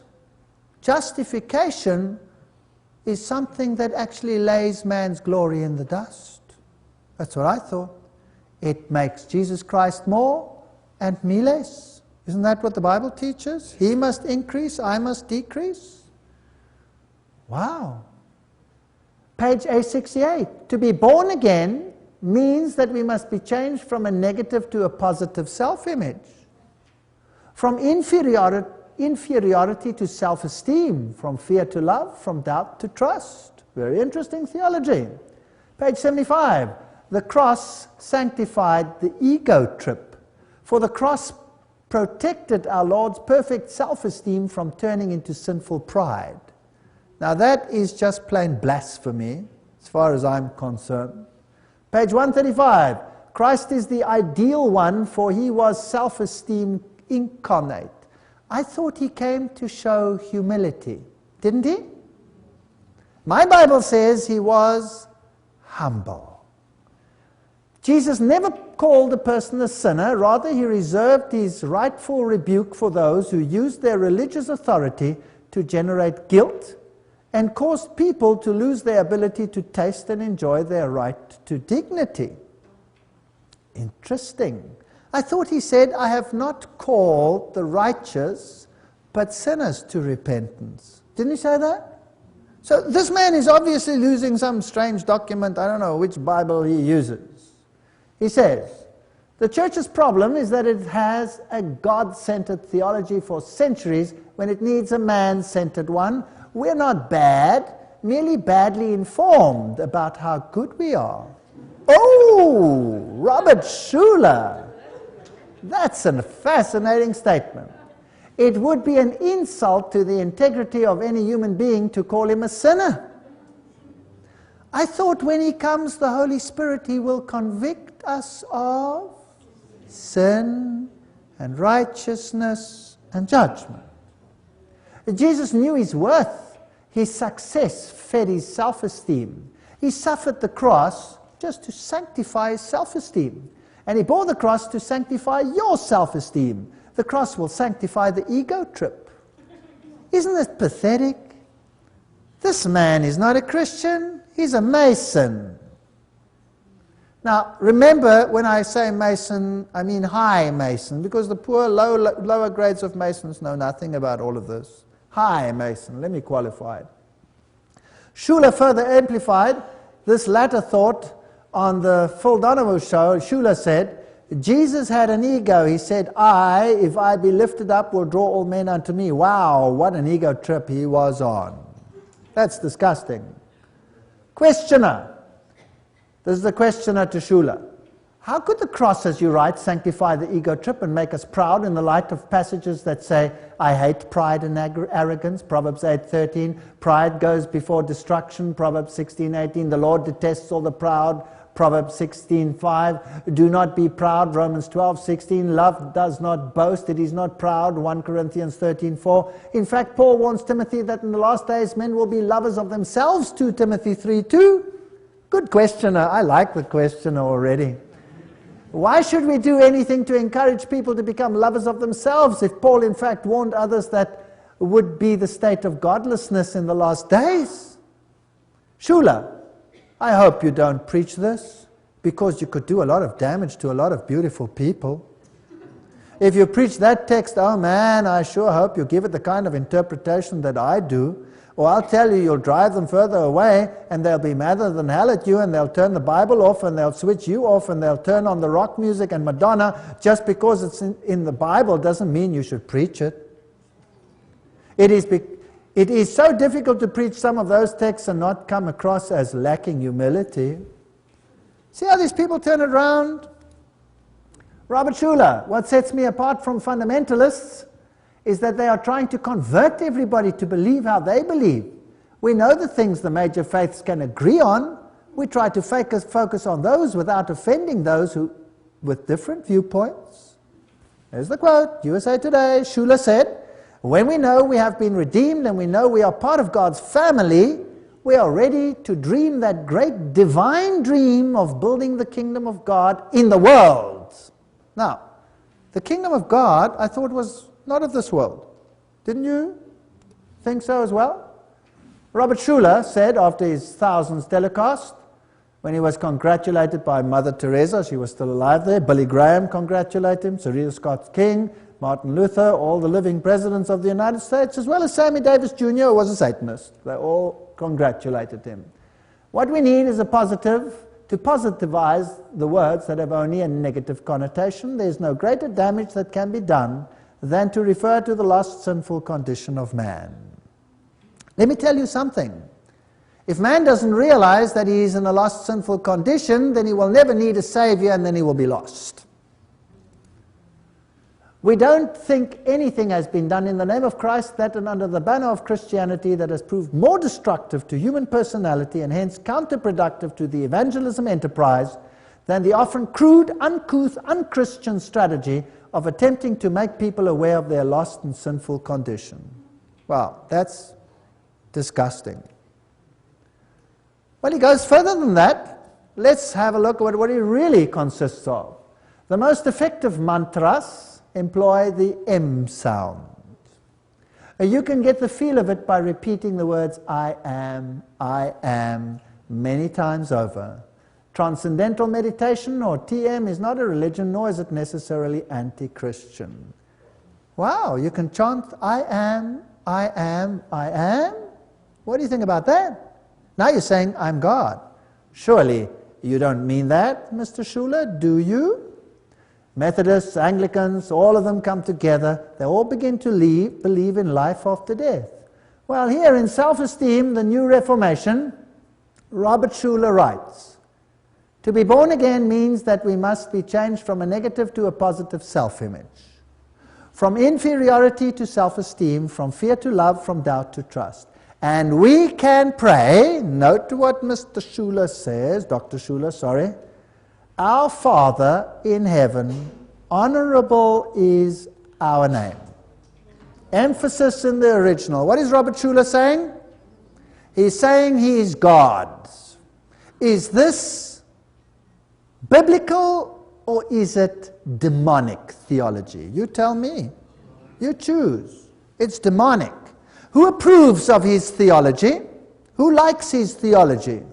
justification is something that actually lays man's glory in the dust. That's what I thought. It makes Jesus Christ more and me less. Isn't that what the Bible teaches? He must increase, I must decrease. Wow. Page A68. To be born again means that we must be changed from a negative to a positive self-image. From inferiority to self-esteem, from fear to love, from doubt to trust. Very interesting theology. Page 75. The cross sanctified the ego trip, for the cross protected our Lord's perfect self-esteem from turning into sinful pride. Now that is just plain blasphemy, as far as I'm concerned. Page 135. Christ is the ideal one, for he was self-esteem incarnate. I thought he came to show humility, didn't he? My Bible says he was humble. Jesus never called a person a sinner, rather he reserved his rightful rebuke for those who used their religious authority to generate guilt and caused people to lose their ability to taste and enjoy their right to dignity. Interesting. I thought he said, "I have not called the righteous, but sinners to repentance." Didn't he say that? So this man is obviously losing some strange document. I don't know which Bible he uses. He says, "The church's problem is that it has a God-centered theology for centuries when it needs a man-centered one. We're not bad, merely badly informed about how good we are." Oh, Robert Schuller. That's a fascinating statement. It would be an insult to the integrity of any human being to call him a sinner. I thought when he comes, the Holy Spirit, he will convict us of sin and righteousness and judgment. Jesus knew his worth. His success fed his self-esteem. He suffered the cross just to sanctify his self-esteem. And he bore the cross to sanctify your self-esteem. The cross will sanctify the ego trip. Isn't it pathetic? This man is not a Christian. He's a Mason. Now, remember, when I say Mason, I mean high Mason, because the poor, lower grades of Masons know nothing about all of this. High Mason, let me qualify it. Schuller further amplified this latter thought on the Phil Donovan show. Schuller said, Jesus had an ego. He said, I, if I be lifted up, will draw all men unto me. Wow, what an ego trip he was on. That's disgusting. Questioner. This is the questioner to Schuller. How could the cross, as you write, sanctify the ego trip and make us proud in the light of passages that say, I hate pride and arrogance, Proverbs 8:13, pride goes before destruction, Proverbs 16:18, the Lord detests all the proud, Proverbs 16:5, do not be proud, Romans 12:16, love does not boast, it is not proud, 1 Corinthians 13:4. In fact, Paul warns Timothy that in the last days men will be lovers of themselves, 2 Timothy 3:2. Good questioner, I like the questioner already. Why should we do anything to encourage people to become lovers of themselves if Paul in fact warned others that would be the state of godlessness in the last days? Schuller, I hope you don't preach this, because you could do a lot of damage to a lot of beautiful people. If you preach that text, oh man, I sure hope you give it the kind of interpretation that I do, or I'll tell you, you'll drive them further away, and they'll be madder than hell at you, and they'll turn the Bible off, and they'll switch you off, and they'll turn on the rock music and Madonna. Just because it's in the Bible doesn't mean you should preach it. It is so difficult to preach some of those texts and not come across as lacking humility. See how these people turn it around? Robert Schuller, what sets me apart from fundamentalists is that they are trying to convert everybody to believe how they believe. We know the things the major faiths can agree on. We try to focus on those without offending those who with different viewpoints. There's the quote, USA Today. Schuller said, when we know we have been redeemed and we know we are part of God's family, we are ready to dream that great divine dream of building the kingdom of God in the world. Now, the kingdom of God, I thought, was not of this world. Didn't you think so as well? Robert Schuller said after his Thousands telecast, when he was congratulated by Mother Teresa, she was still alive there, Billy Graham congratulated him, Cyril Scott King, Martin Luther, all the living presidents of the United States, as well as Sammy Davis Jr., who was a Satanist. They all congratulated him. What we need is a positive, to positivize the words that have only a negative connotation. There's no greater damage that can be done than to refer to the lost sinful condition of man. Let me tell you something. If man doesn't realize that he is in a lost sinful condition, then he will never need a Savior, and then he will be lost. We don't think anything has been done in the name of Christ that and under the banner of Christianity that has proved more destructive to human personality and hence counterproductive to the evangelism enterprise than the often crude, uncouth, unchristian strategy of attempting to make people aware of their lost and sinful condition. Well, that's disgusting. Well, he goes further than that. Let's have a look at what it really consists of. The most effective mantras employ the M sound. You can get the feel of it by repeating the words I am, many times over. Transcendental meditation, or TM, is not a religion, nor is it necessarily anti-Christian. Wow, you can chant, I am. What do you think about that? Now you're saying, I'm God. Surely you don't mean that, Mr. Schuller, do you? Methodists, Anglicans, all of them come together. They all begin to believe in life after death. Well, here in Self-Esteem, the New Reformation, Robert Schuller writes, to be born again means that we must be changed from a negative to a positive self-image, from inferiority to self-esteem, from fear to love, from doubt to trust. And we can pray, note what Mr. Schuller says, Dr. Schuller, sorry, our Father in heaven, honorable is our name. Emphasis in the original. What is Robert Schuller saying? He's saying he is God. Is this biblical or is it demonic theology? You tell me. You choose. It's demonic. Who approves of his theology? Who likes his theology?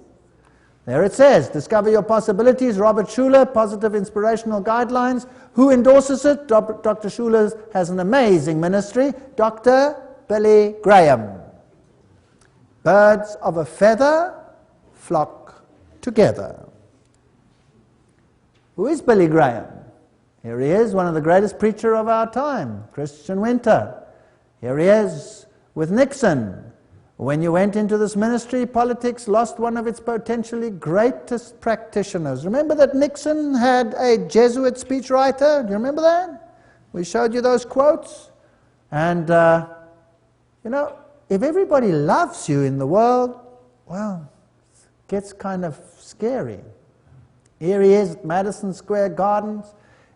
There it says, Discover Your Possibilities, Robert Schuller, Positive Inspirational Guidelines. Who endorses it? Dr. Schuller has an amazing ministry. Dr. Billy Graham. Birds of a feather flock together. Who is Billy Graham? Here he is, one of the greatest preachers of our time, Christian Winter. Here he is with Nixon. When you went into this ministry, politics lost one of its potentially greatest practitioners. Remember that Nixon had a Jesuit speechwriter? Do you remember that? We showed you those quotes. And, you know, if everybody loves you in the world, well, it gets kind of scary. Here he is at Madison Square Gardens.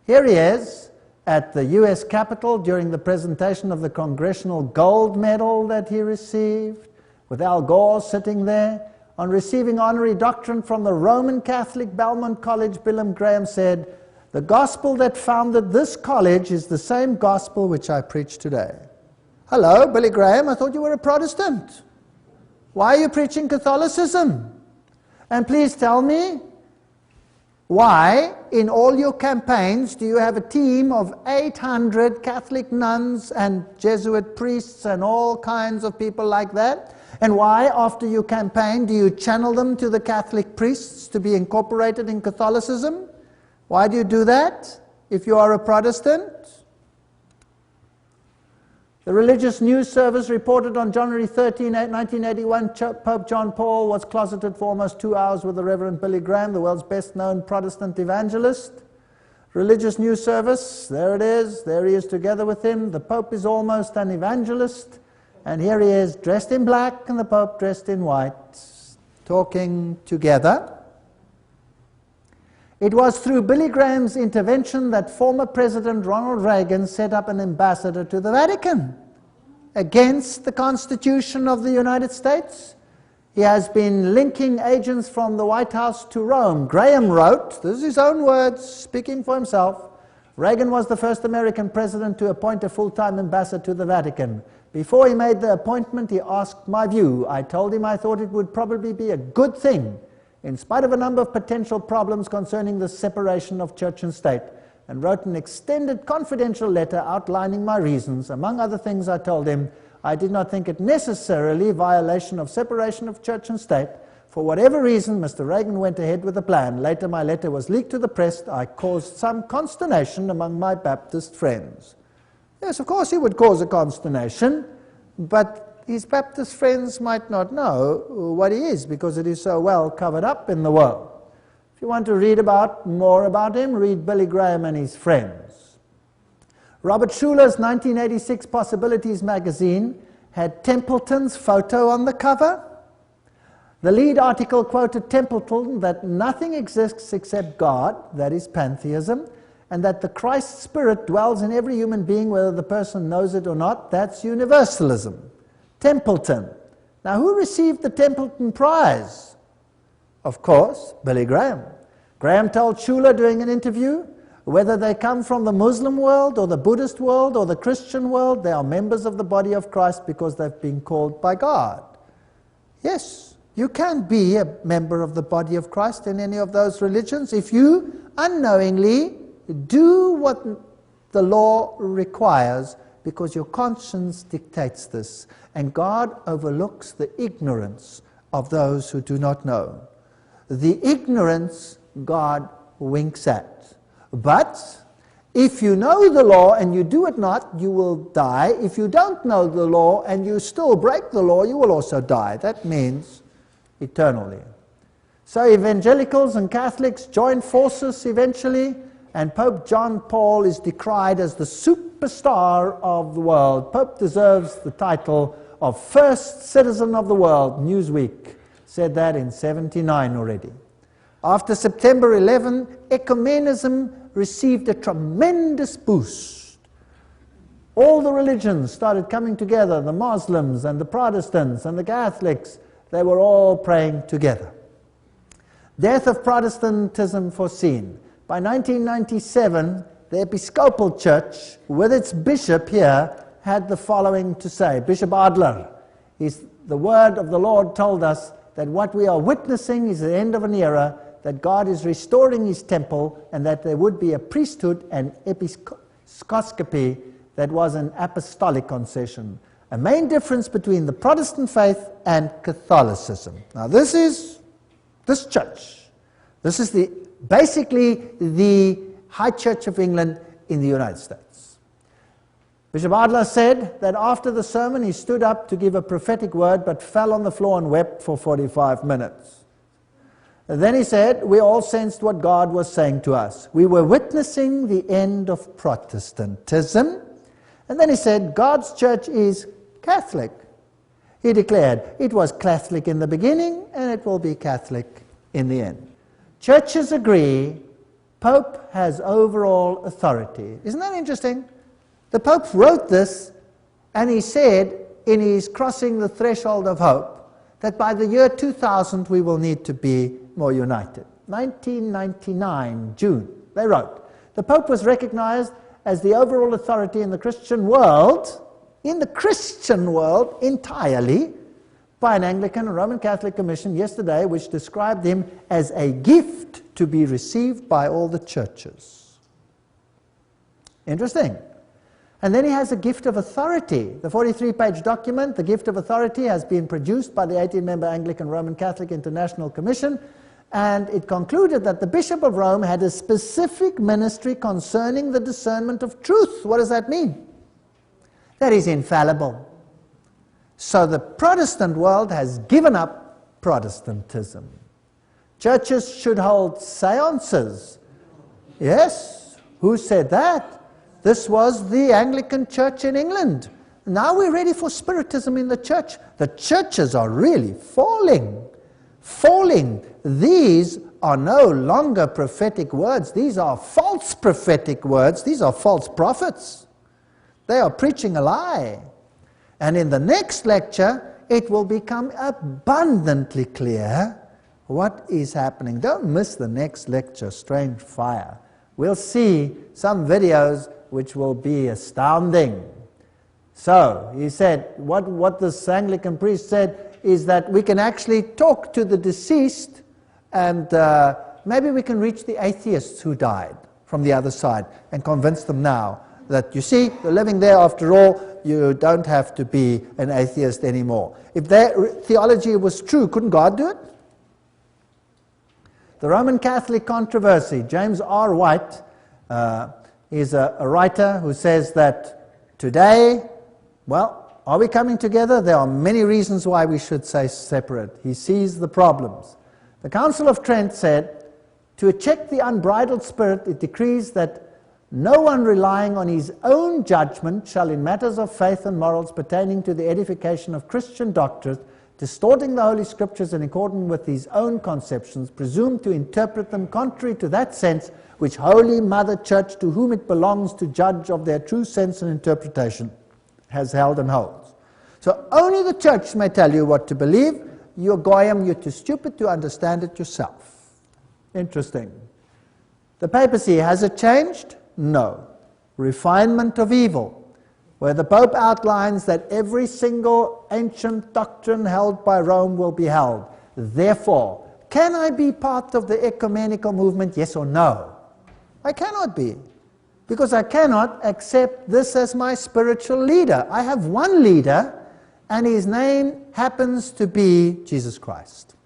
Here he is at the U.S. Capitol during the presentation of the Congressional Gold Medal that he received, with Al Gore sitting there. On receiving honorary doctorate from the Roman Catholic Belmont College, Billy Graham said, "The gospel that founded this college is the same gospel which I preach today." Hello, Billy Graham, I thought you were a Protestant. Why are you preaching Catholicism? And please tell me, why, in all your campaigns, do you have a team of 800 Catholic nuns and Jesuit priests and all kinds of people like that? And why, after you campaign, do you channel them to the Catholic priests to be incorporated in Catholicism? Why do you do that if you are a Protestant? The Religious News Service reported on January 13, 1981, Pope John Paul was closeted for almost 2 hours with the Reverend Billy Graham, the world's best-known Protestant evangelist. Religious News Service, there it is, there he is together with him. The Pope is almost an evangelist, and here he is dressed in black and the Pope dressed in white, talking together. It was through Billy Graham's intervention that former President Ronald Reagan set up an ambassador to the Vatican against the Constitution of the United States. He has been linking agents from the White House to Rome. Graham wrote, this is his own words, speaking for himself, Reagan was the first American president to appoint a full-time ambassador to the Vatican. Before he made the appointment, he asked my view. I told him I thought it would probably be a good thing, in spite of a number of potential problems concerning the separation of church and state, and wrote an extended confidential letter outlining my reasons. Among other things, I told him I did not think it necessarily violation of separation of church and state. For whatever reason, Mr. Reagan went ahead with the plan. Later, my letter was leaked to the press. I caused some consternation among my Baptist friends. Yes, of course he would cause a consternation, but his Baptist friends might not know what he is because it is so well covered up in the world. If you want to read more about him, read Billy Graham and his friends. Robert Schuller's 1986 Possibilities magazine had Templeton's photo on the cover. The lead article quoted Templeton that nothing exists except God, that is pantheism, and that the Christ spirit dwells in every human being whether the person knows it or not, that's universalism. Templeton. Now, who received the Templeton Prize? Of course, Billy Graham. Graham told Schuller during an interview, whether they come from the Muslim world or the Buddhist world or the Christian world, they are members of the body of Christ because they've been called by God. Yes, you can be a member of the body of Christ in any of those religions if you unknowingly do what the law requires because your conscience dictates this. And God overlooks the ignorance of those who do not know. The ignorance God winks at. But if you know the law and you do it not, you will die. If you don't know the law and you still break the law, you will also die. That means eternally. So evangelicals and Catholics join forces eventually, and Pope John Paul is decried as the superstar of the world. Pope deserves the title of first citizen of the world. Newsweek said that in 1979 already. After September 11, ecumenism received a tremendous boost. All the religions started coming together, the Muslims and the Protestants and the Catholics. They were all praying together. Death of Protestantism foreseen. By 1997, the Episcopal Church, with its bishop here, had the following to say. Bishop Adler, the word of the Lord told us, that what we are witnessing is the end of an era, that God is restoring his temple, and that there would be a priesthood and episcopy that was an apostolic concession. A main difference between the Protestant faith and Catholicism. Now this is this church. This is basically the High Church of England in the United States. Bishop Adler said that after the sermon he stood up to give a prophetic word but fell on the floor and wept for 45 minutes. And then he said, we all sensed what God was saying to us. We were witnessing the end of Protestantism. And then he said, God's church is Catholic. He declared, it was Catholic in the beginning and it will be Catholic in the end. Churches agree, Pope has overall authority. Isn't that interesting? The Pope wrote this, and he said in his Crossing the Threshold of Hope that by the year 2000 we will need to be more united. 1999, June, they wrote. The Pope was recognized as the overall authority in the Christian world entirely, by an Anglican and Roman Catholic commission yesterday, which described him as a gift to be received by all the churches. Interesting. And then he has a gift of authority. The 43-page document, the gift of authority, has been produced by the 18-member Anglican Roman Catholic International Commission, and it concluded that the Bishop of Rome had a specific ministry concerning the discernment of truth. What does that mean? That is infallible. So the Protestant world has given up Protestantism. Churches should hold seances. Yes, who said that? This was the Anglican Church in England. Now we're ready for Spiritism in the church. The churches are really falling. These are no longer prophetic words. These are false prophetic words. These are false prophets. They are preaching a lie. And in the next lecture, it will become abundantly clear what is happening. Don't miss the next lecture, Strange Fire. We'll see some videos which will be astounding. So, he said, what this Anglican priest said is that we can actually talk to the deceased, and maybe we can reach the atheists who died from the other side and convince them now that, you see, you're living there after all, you don't have to be an atheist anymore. If their theology was true, couldn't God do it? The Roman Catholic controversy. James R. White is a writer who says that today, well, are we coming together? There are many reasons why we should stay separate. He sees the problems. The Council of Trent said, to check the unbridled spirit, it decrees that no one relying on his own judgment shall in matters of faith and morals pertaining to the edification of Christian doctrine, distorting the Holy Scriptures in accordance with his own conceptions, presume to interpret them contrary to that sense which Holy Mother Church, to whom it belongs to judge of their true sense and interpretation, has held and holds. So only the church may tell you what to believe. You're goyim, you're too stupid to understand it yourself. Interesting. The papacy, has it changed? No. Refinement of evil, where the Pope outlines that every single ancient doctrine held by Rome will be held. Therefore, can I be part of the ecumenical movement, yes or no? I cannot be, because I cannot accept this as my spiritual leader. I have one leader, and his name happens to be Jesus Christ.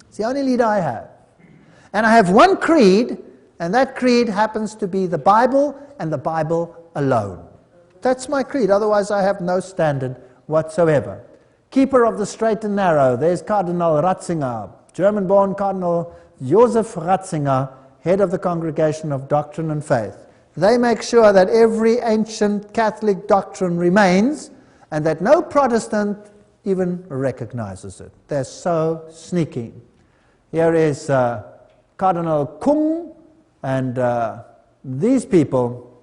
It's the only leader I have. And I have one creed, and that creed happens to be the Bible, and the Bible alone. That's my creed, otherwise I have no standard whatsoever. Keeper of the straight and narrow, there's Cardinal Ratzinger, German-born Cardinal Joseph Ratzinger, head of the Congregation of Doctrine and Faith. They make sure that every ancient Catholic doctrine remains, and that no Protestant even recognizes it. They're so sneaky. Here is Cardinal Kung, and these people,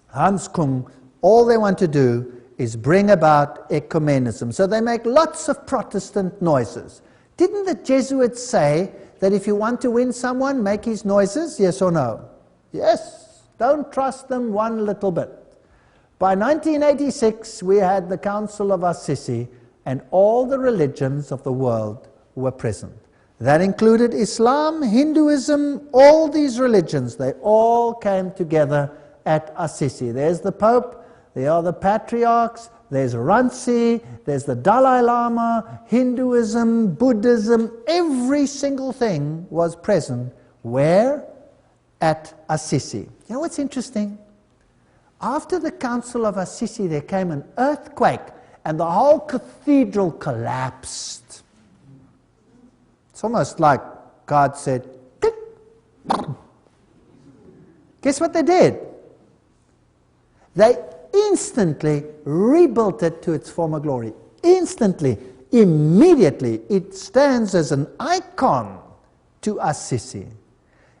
Hans Kung, all they want to do is bring about ecumenism. So they make lots of Protestant noises. Didn't the Jesuits say that if you want to win someone, make his noises, yes or no? Yes. Don't trust them one little bit. By 1986, we had the Council of Assisi, and all the religions of the world were present. That included Islam, Hinduism, all these religions. They all came together at Assisi. There's the Pope, there are the patriarchs, there's Ransi, there's the Dalai Lama, Hinduism, Buddhism, every single thing was present. Where? At Assisi. You know what's interesting? After the Council of Assisi, there came an earthquake, and the whole cathedral collapsed. It's almost like God said, tick. Guess what they did? They instantly rebuilt it to its former glory. Instantly, immediately, it stands as an icon to Assisi.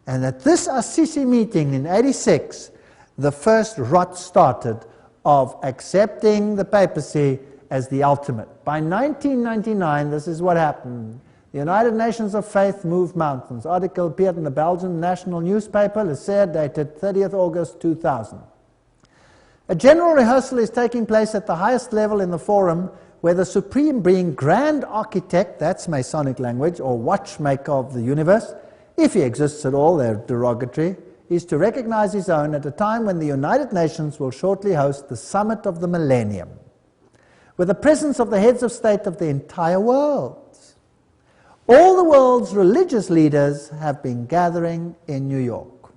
And at this Assisi meeting in 86, the first rot started of accepting the papacy as the ultimate. By 1999, this is what happened. The United Nations of Faith moved mountains. Article appeared in the Belgian national newspaper, Le Serre, dated 30th August 2000. A general rehearsal is taking place at the highest level in the forum, where the supreme being grand architect, that's Masonic language, or watchmaker of the universe, if he exists at all, they're derogatory, is to recognize his own at a time when the United Nations will shortly host the summit of the millennium, with the presence of the heads of state of the entire world. All the world's religious leaders have been gathering in New York.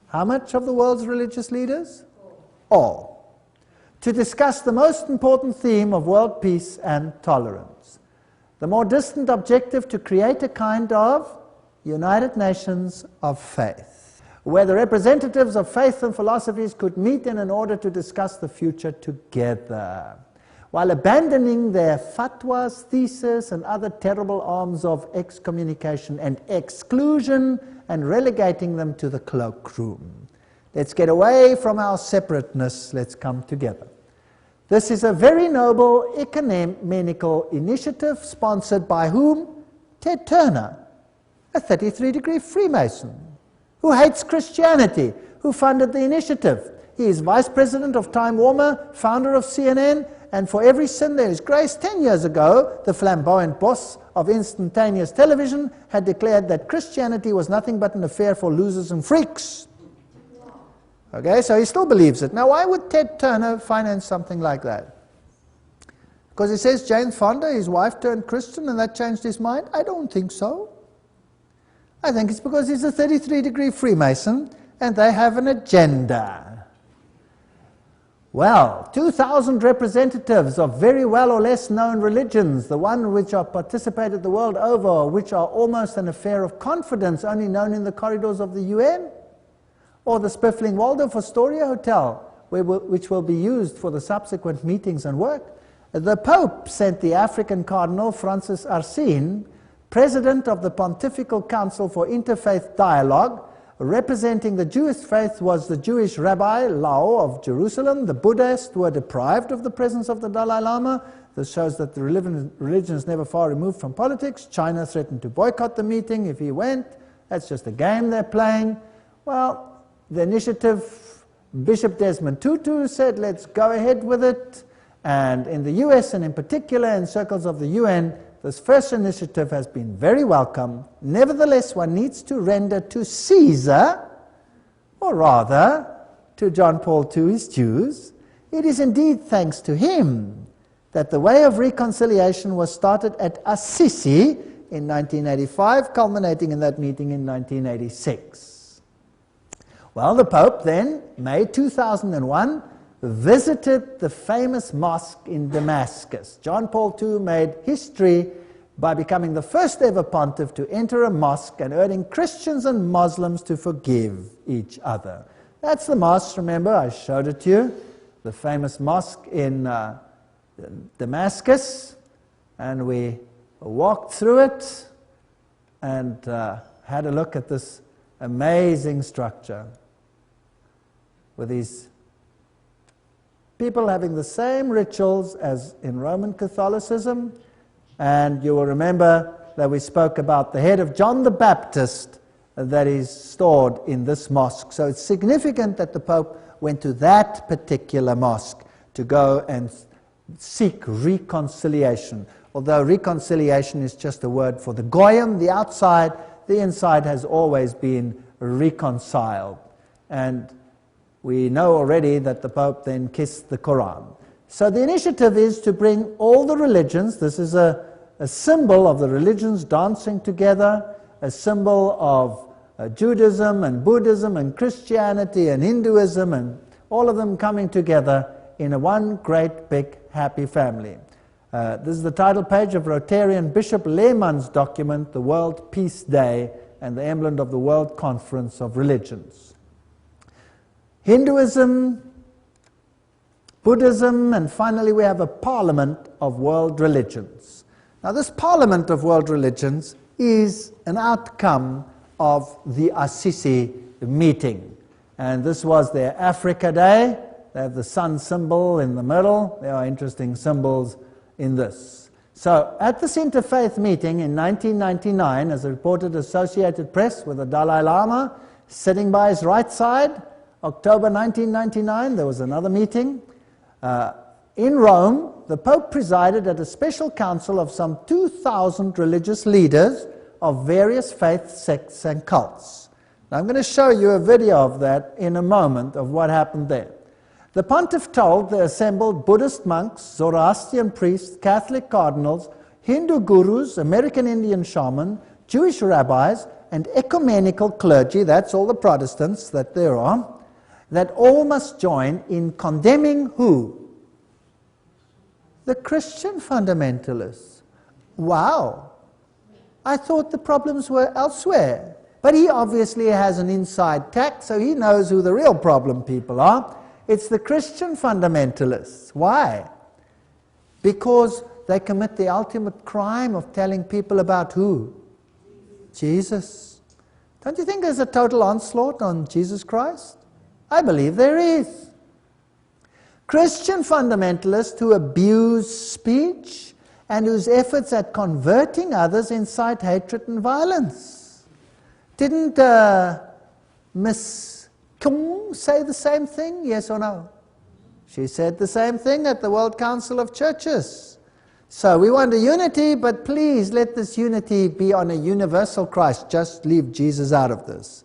How much of the world's religious leaders? All. To discuss the most important theme of world peace and tolerance. The more distant objective to create a kind of United Nations of Faith, where the representatives of faith and philosophies could meet in order to discuss the future together, while abandoning their fatwas, theses, and other terrible arms of excommunication and exclusion and relegating them to the cloakroom. Let's get away from our separateness, let's come together. This is a very noble ecumenical initiative sponsored by whom? Ted Turner, a 33-degree Freemason, who hates Christianity, who funded the initiative. He is vice president of Time Warner, founder of CNN, and for every sin there is grace. 10 years ago, the flamboyant boss of instantaneous television had declared that Christianity was nothing but an affair for losers and freaks. Okay, so he still believes it. Now, why would Ted Turner finance something like that? Because he says Jane Fonda, his wife, turned Christian and that changed his mind? I don't think so. I think it's because he's a 33-degree Freemason and they have an agenda. Well, 2,000 representatives of very well or less known religions, the one which are participated the world over, which are almost an affair of confidence only known in the corridors of the UN, or the spiffling Waldorf Astoria Hotel, which will be used for the subsequent meetings and work. The Pope sent the African Cardinal Francis Arsene, President of the Pontifical Council for Interfaith Dialogue. Representing the Jewish faith was the Jewish Rabbi Lau of Jerusalem. The Buddhists were deprived of the presence of the Dalai Lama. This shows that the religion is never far removed from politics. China threatened to boycott the meeting if he went. That's just a game they're playing. Well, the initiative, Bishop Desmond Tutu said, let's go ahead with it. And in the US, and in particular in circles of the UN, this first initiative has been very welcome. Nevertheless, one needs to render to Caesar, or rather, to John Paul II, his Jews. It is indeed thanks to him that the way of reconciliation was started at Assisi in 1985, culminating in that meeting in 1986. Well, the Pope then, May 2001, visited the famous mosque in Damascus. John Paul II made history by becoming the first ever pontiff to enter a mosque and urging Christians and Muslims to forgive each other. That's the mosque, remember, I showed it to you, the famous mosque in Damascus, and we walked through it and had a look at this amazing structure with these people having the same rituals as in Roman Catholicism. And you will remember that we spoke about the head of John the Baptist that is stored in this mosque. So it's significant that the Pope went to that particular mosque to go and seek reconciliation. although reconciliation is just a word for the goyim, the outside, the inside has always been reconciled. And we know already that the Pope then kissed the Quran. So the initiative is to bring all the religions. This is a symbol of the religions dancing together, a symbol of Judaism and Buddhism and Christianity and Hinduism, and all of them coming together in a one great big happy family. This is the title page of Rotarian Bishop Lehmann's document, The World Peace Day, and the emblem of the World Conference of Religions. Hinduism, Buddhism, and finally we have a parliament of world religions. Now this parliament of world religions is an outcome of the Assisi meeting. And this was their Africa Day. They have the sun symbol in the middle. There are interesting symbols in this. So at this interfaith meeting in 1999, as reported Associated Press, with the Dalai Lama sitting by his right side, October 1999, there was another meeting. In Rome, the Pope presided at a special council of some 2,000 religious leaders of various faiths, sects, and cults. Now I'm going to show you a video of that in a moment, of what happened there. The pontiff told the assembled Buddhist monks, Zoroastrian priests, Catholic cardinals, Hindu gurus, American Indian shaman, Jewish rabbis, and ecumenical clergy, that's all the Protestants that there are, that all must join in condemning who? The Christian fundamentalists. Wow! I thought the problems were elsewhere. But he obviously has an inside tact, so he knows who the real problem people are. It's the Christian fundamentalists. Why? Because they commit the ultimate crime of telling people about who? Jesus. Don't you think there's a total onslaught on Jesus Christ? I believe there is. Christian fundamentalists who abuse speech and whose efforts at converting others incite hatred and violence. Didn't Miss Kung say the same thing, yes or no? She said the same thing at the World Council of Churches. So we want a unity, but please let this unity be on a universal Christ. Just leave Jesus out of this.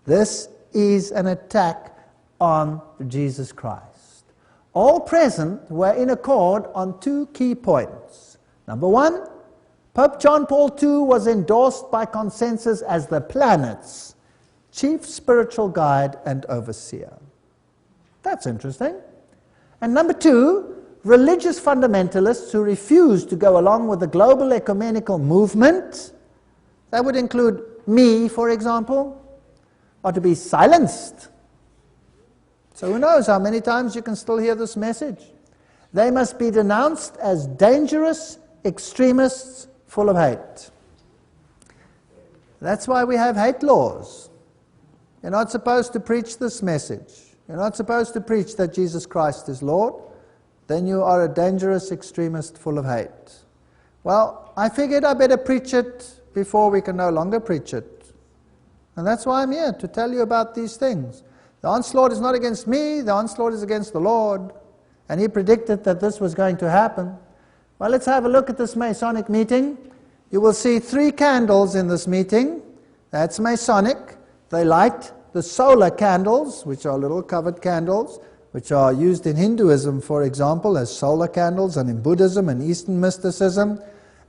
This is an attack on Jesus Christ. All present were in accord on two key points. Number one, Pope John Paul II was endorsed by consensus as the planet's chief spiritual guide and overseer. That's interesting. And number two, religious fundamentalists who refused to go along with the global ecumenical movement, that would include me, for example, are to be silenced. So who knows how many times you can still hear this message. They must be denounced as dangerous extremists full of hate. That's why we have hate laws. You're not supposed to preach this message. You're not supposed to preach that Jesus Christ is Lord. Then you are a dangerous extremist full of hate. Well, I figured I better preach it before we can no longer preach it. And that's why I'm here, to tell you about these things. The onslaught is not against me, the onslaught is against the Lord. And he predicted that this was going to happen. Well, let's have a look at this Masonic meeting. You will see 3 candles in this meeting. That's Masonic. They light the solar candles, which are little covered candles, which are used in Hinduism, for example, as solar candles, and in Buddhism and Eastern mysticism.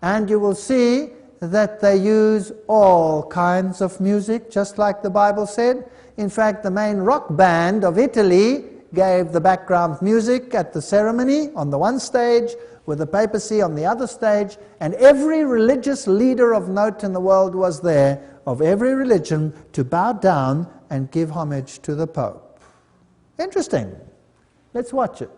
And you will see that they use all kinds of music, just like the Bible said. In fact, the main rock band of Italy gave the background music at the ceremony on the one stage, with the papacy on the other stage, and every religious leader of note in the world was there, of every religion, to bow down and give homage to the Pope. Interesting. Let's watch it.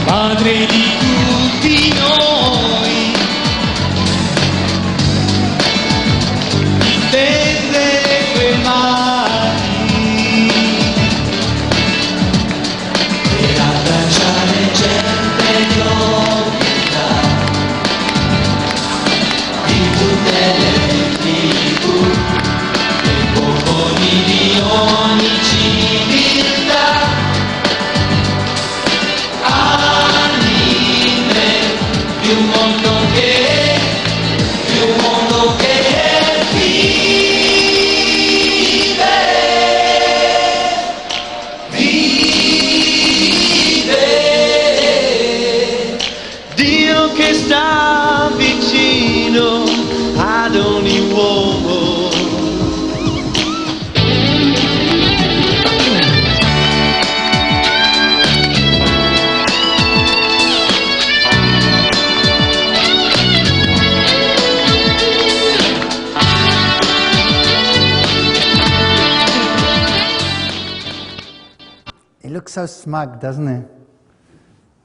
Padre di tutti noi, intende quei mani per abbracciare gente di omiltà, di tutte looks so smug, doesn't he?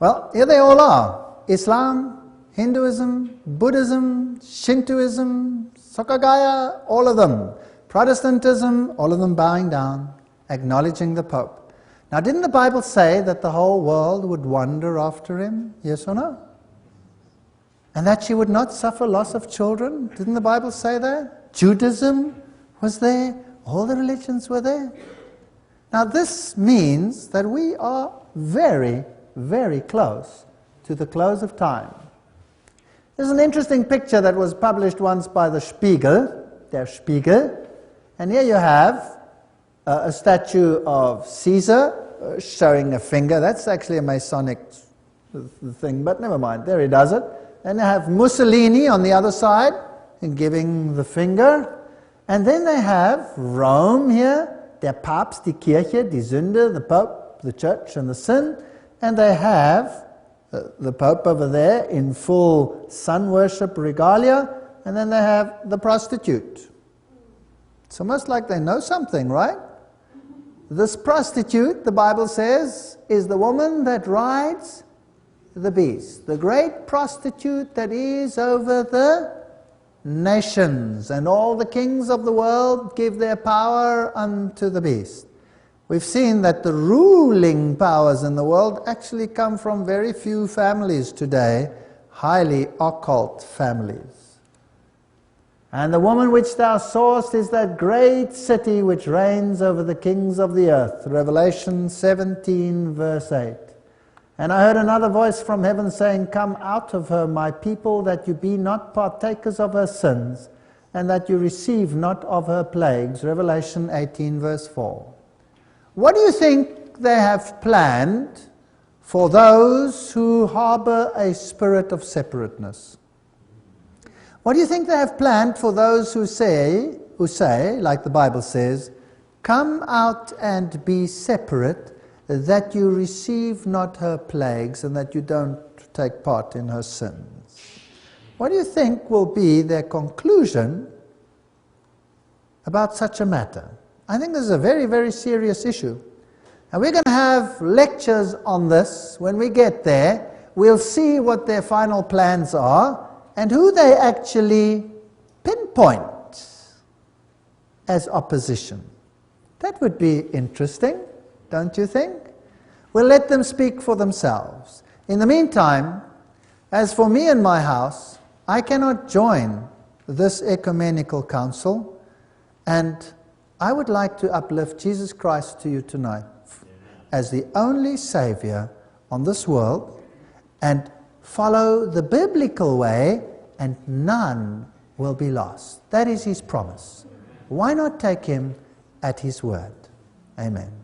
Well, here they all are. Islam, Hinduism, Buddhism, Shintoism, Sokagaya, all of them. Protestantism, all of them bowing down, acknowledging the Pope. Now, didn't the Bible say that the whole world would wander after him? Yes or no? And that she would not suffer loss of children? Didn't the Bible say that? Judaism was there. All the religions were there. Now, this means that we are very, very close to the close of time. There's an interesting picture that was published once by the Spiegel, Der Spiegel, and here you have a statue of Caesar showing a finger. That's actually a Masonic thing, but never mind, there he does it. And they have Mussolini on the other side and giving the finger. And then they have Rome here, der Papst, die Kirche, die Sünde, the Pope, the Church and the sin. And they have the Pope over there in full sun worship regalia. And then they have the prostitute. It's almost like they know something, right? This prostitute, the Bible says, is the woman that rides the beast, the great prostitute that is over the nations, and all the kings of the world give their power unto the beast. We've seen that the ruling powers in the world actually come from very few families today, highly occult families. And the woman which thou sawest is that great city which reigns over the kings of the earth. Revelation 17 verse 8. And I heard another voice from heaven saying, Come out of her, my people, that you be not partakers of her sins, and that you receive not of her plagues. Revelation 18 verse 4. What do you think they have planned for those who harbor a spirit of separateness? What do you think they have planned for those who say, like the Bible says, Come out and be separate, that you receive not her plagues and that you don't take part in her sins? What do you think will be their conclusion about such a matter? I think this is a very, very serious issue. And we're going to have lectures on this. When we get there, we'll see what their final plans are and who they actually pinpoint as opposition. That would be interesting, don't you think? We'll let them speak for themselves. In the meantime, as for me and my house, I cannot join this ecumenical council, and I would like to uplift Jesus Christ to you tonight as the only Savior on this world, and follow the biblical way, and none will be lost. That is his promise. Why not take him at his word? Amen.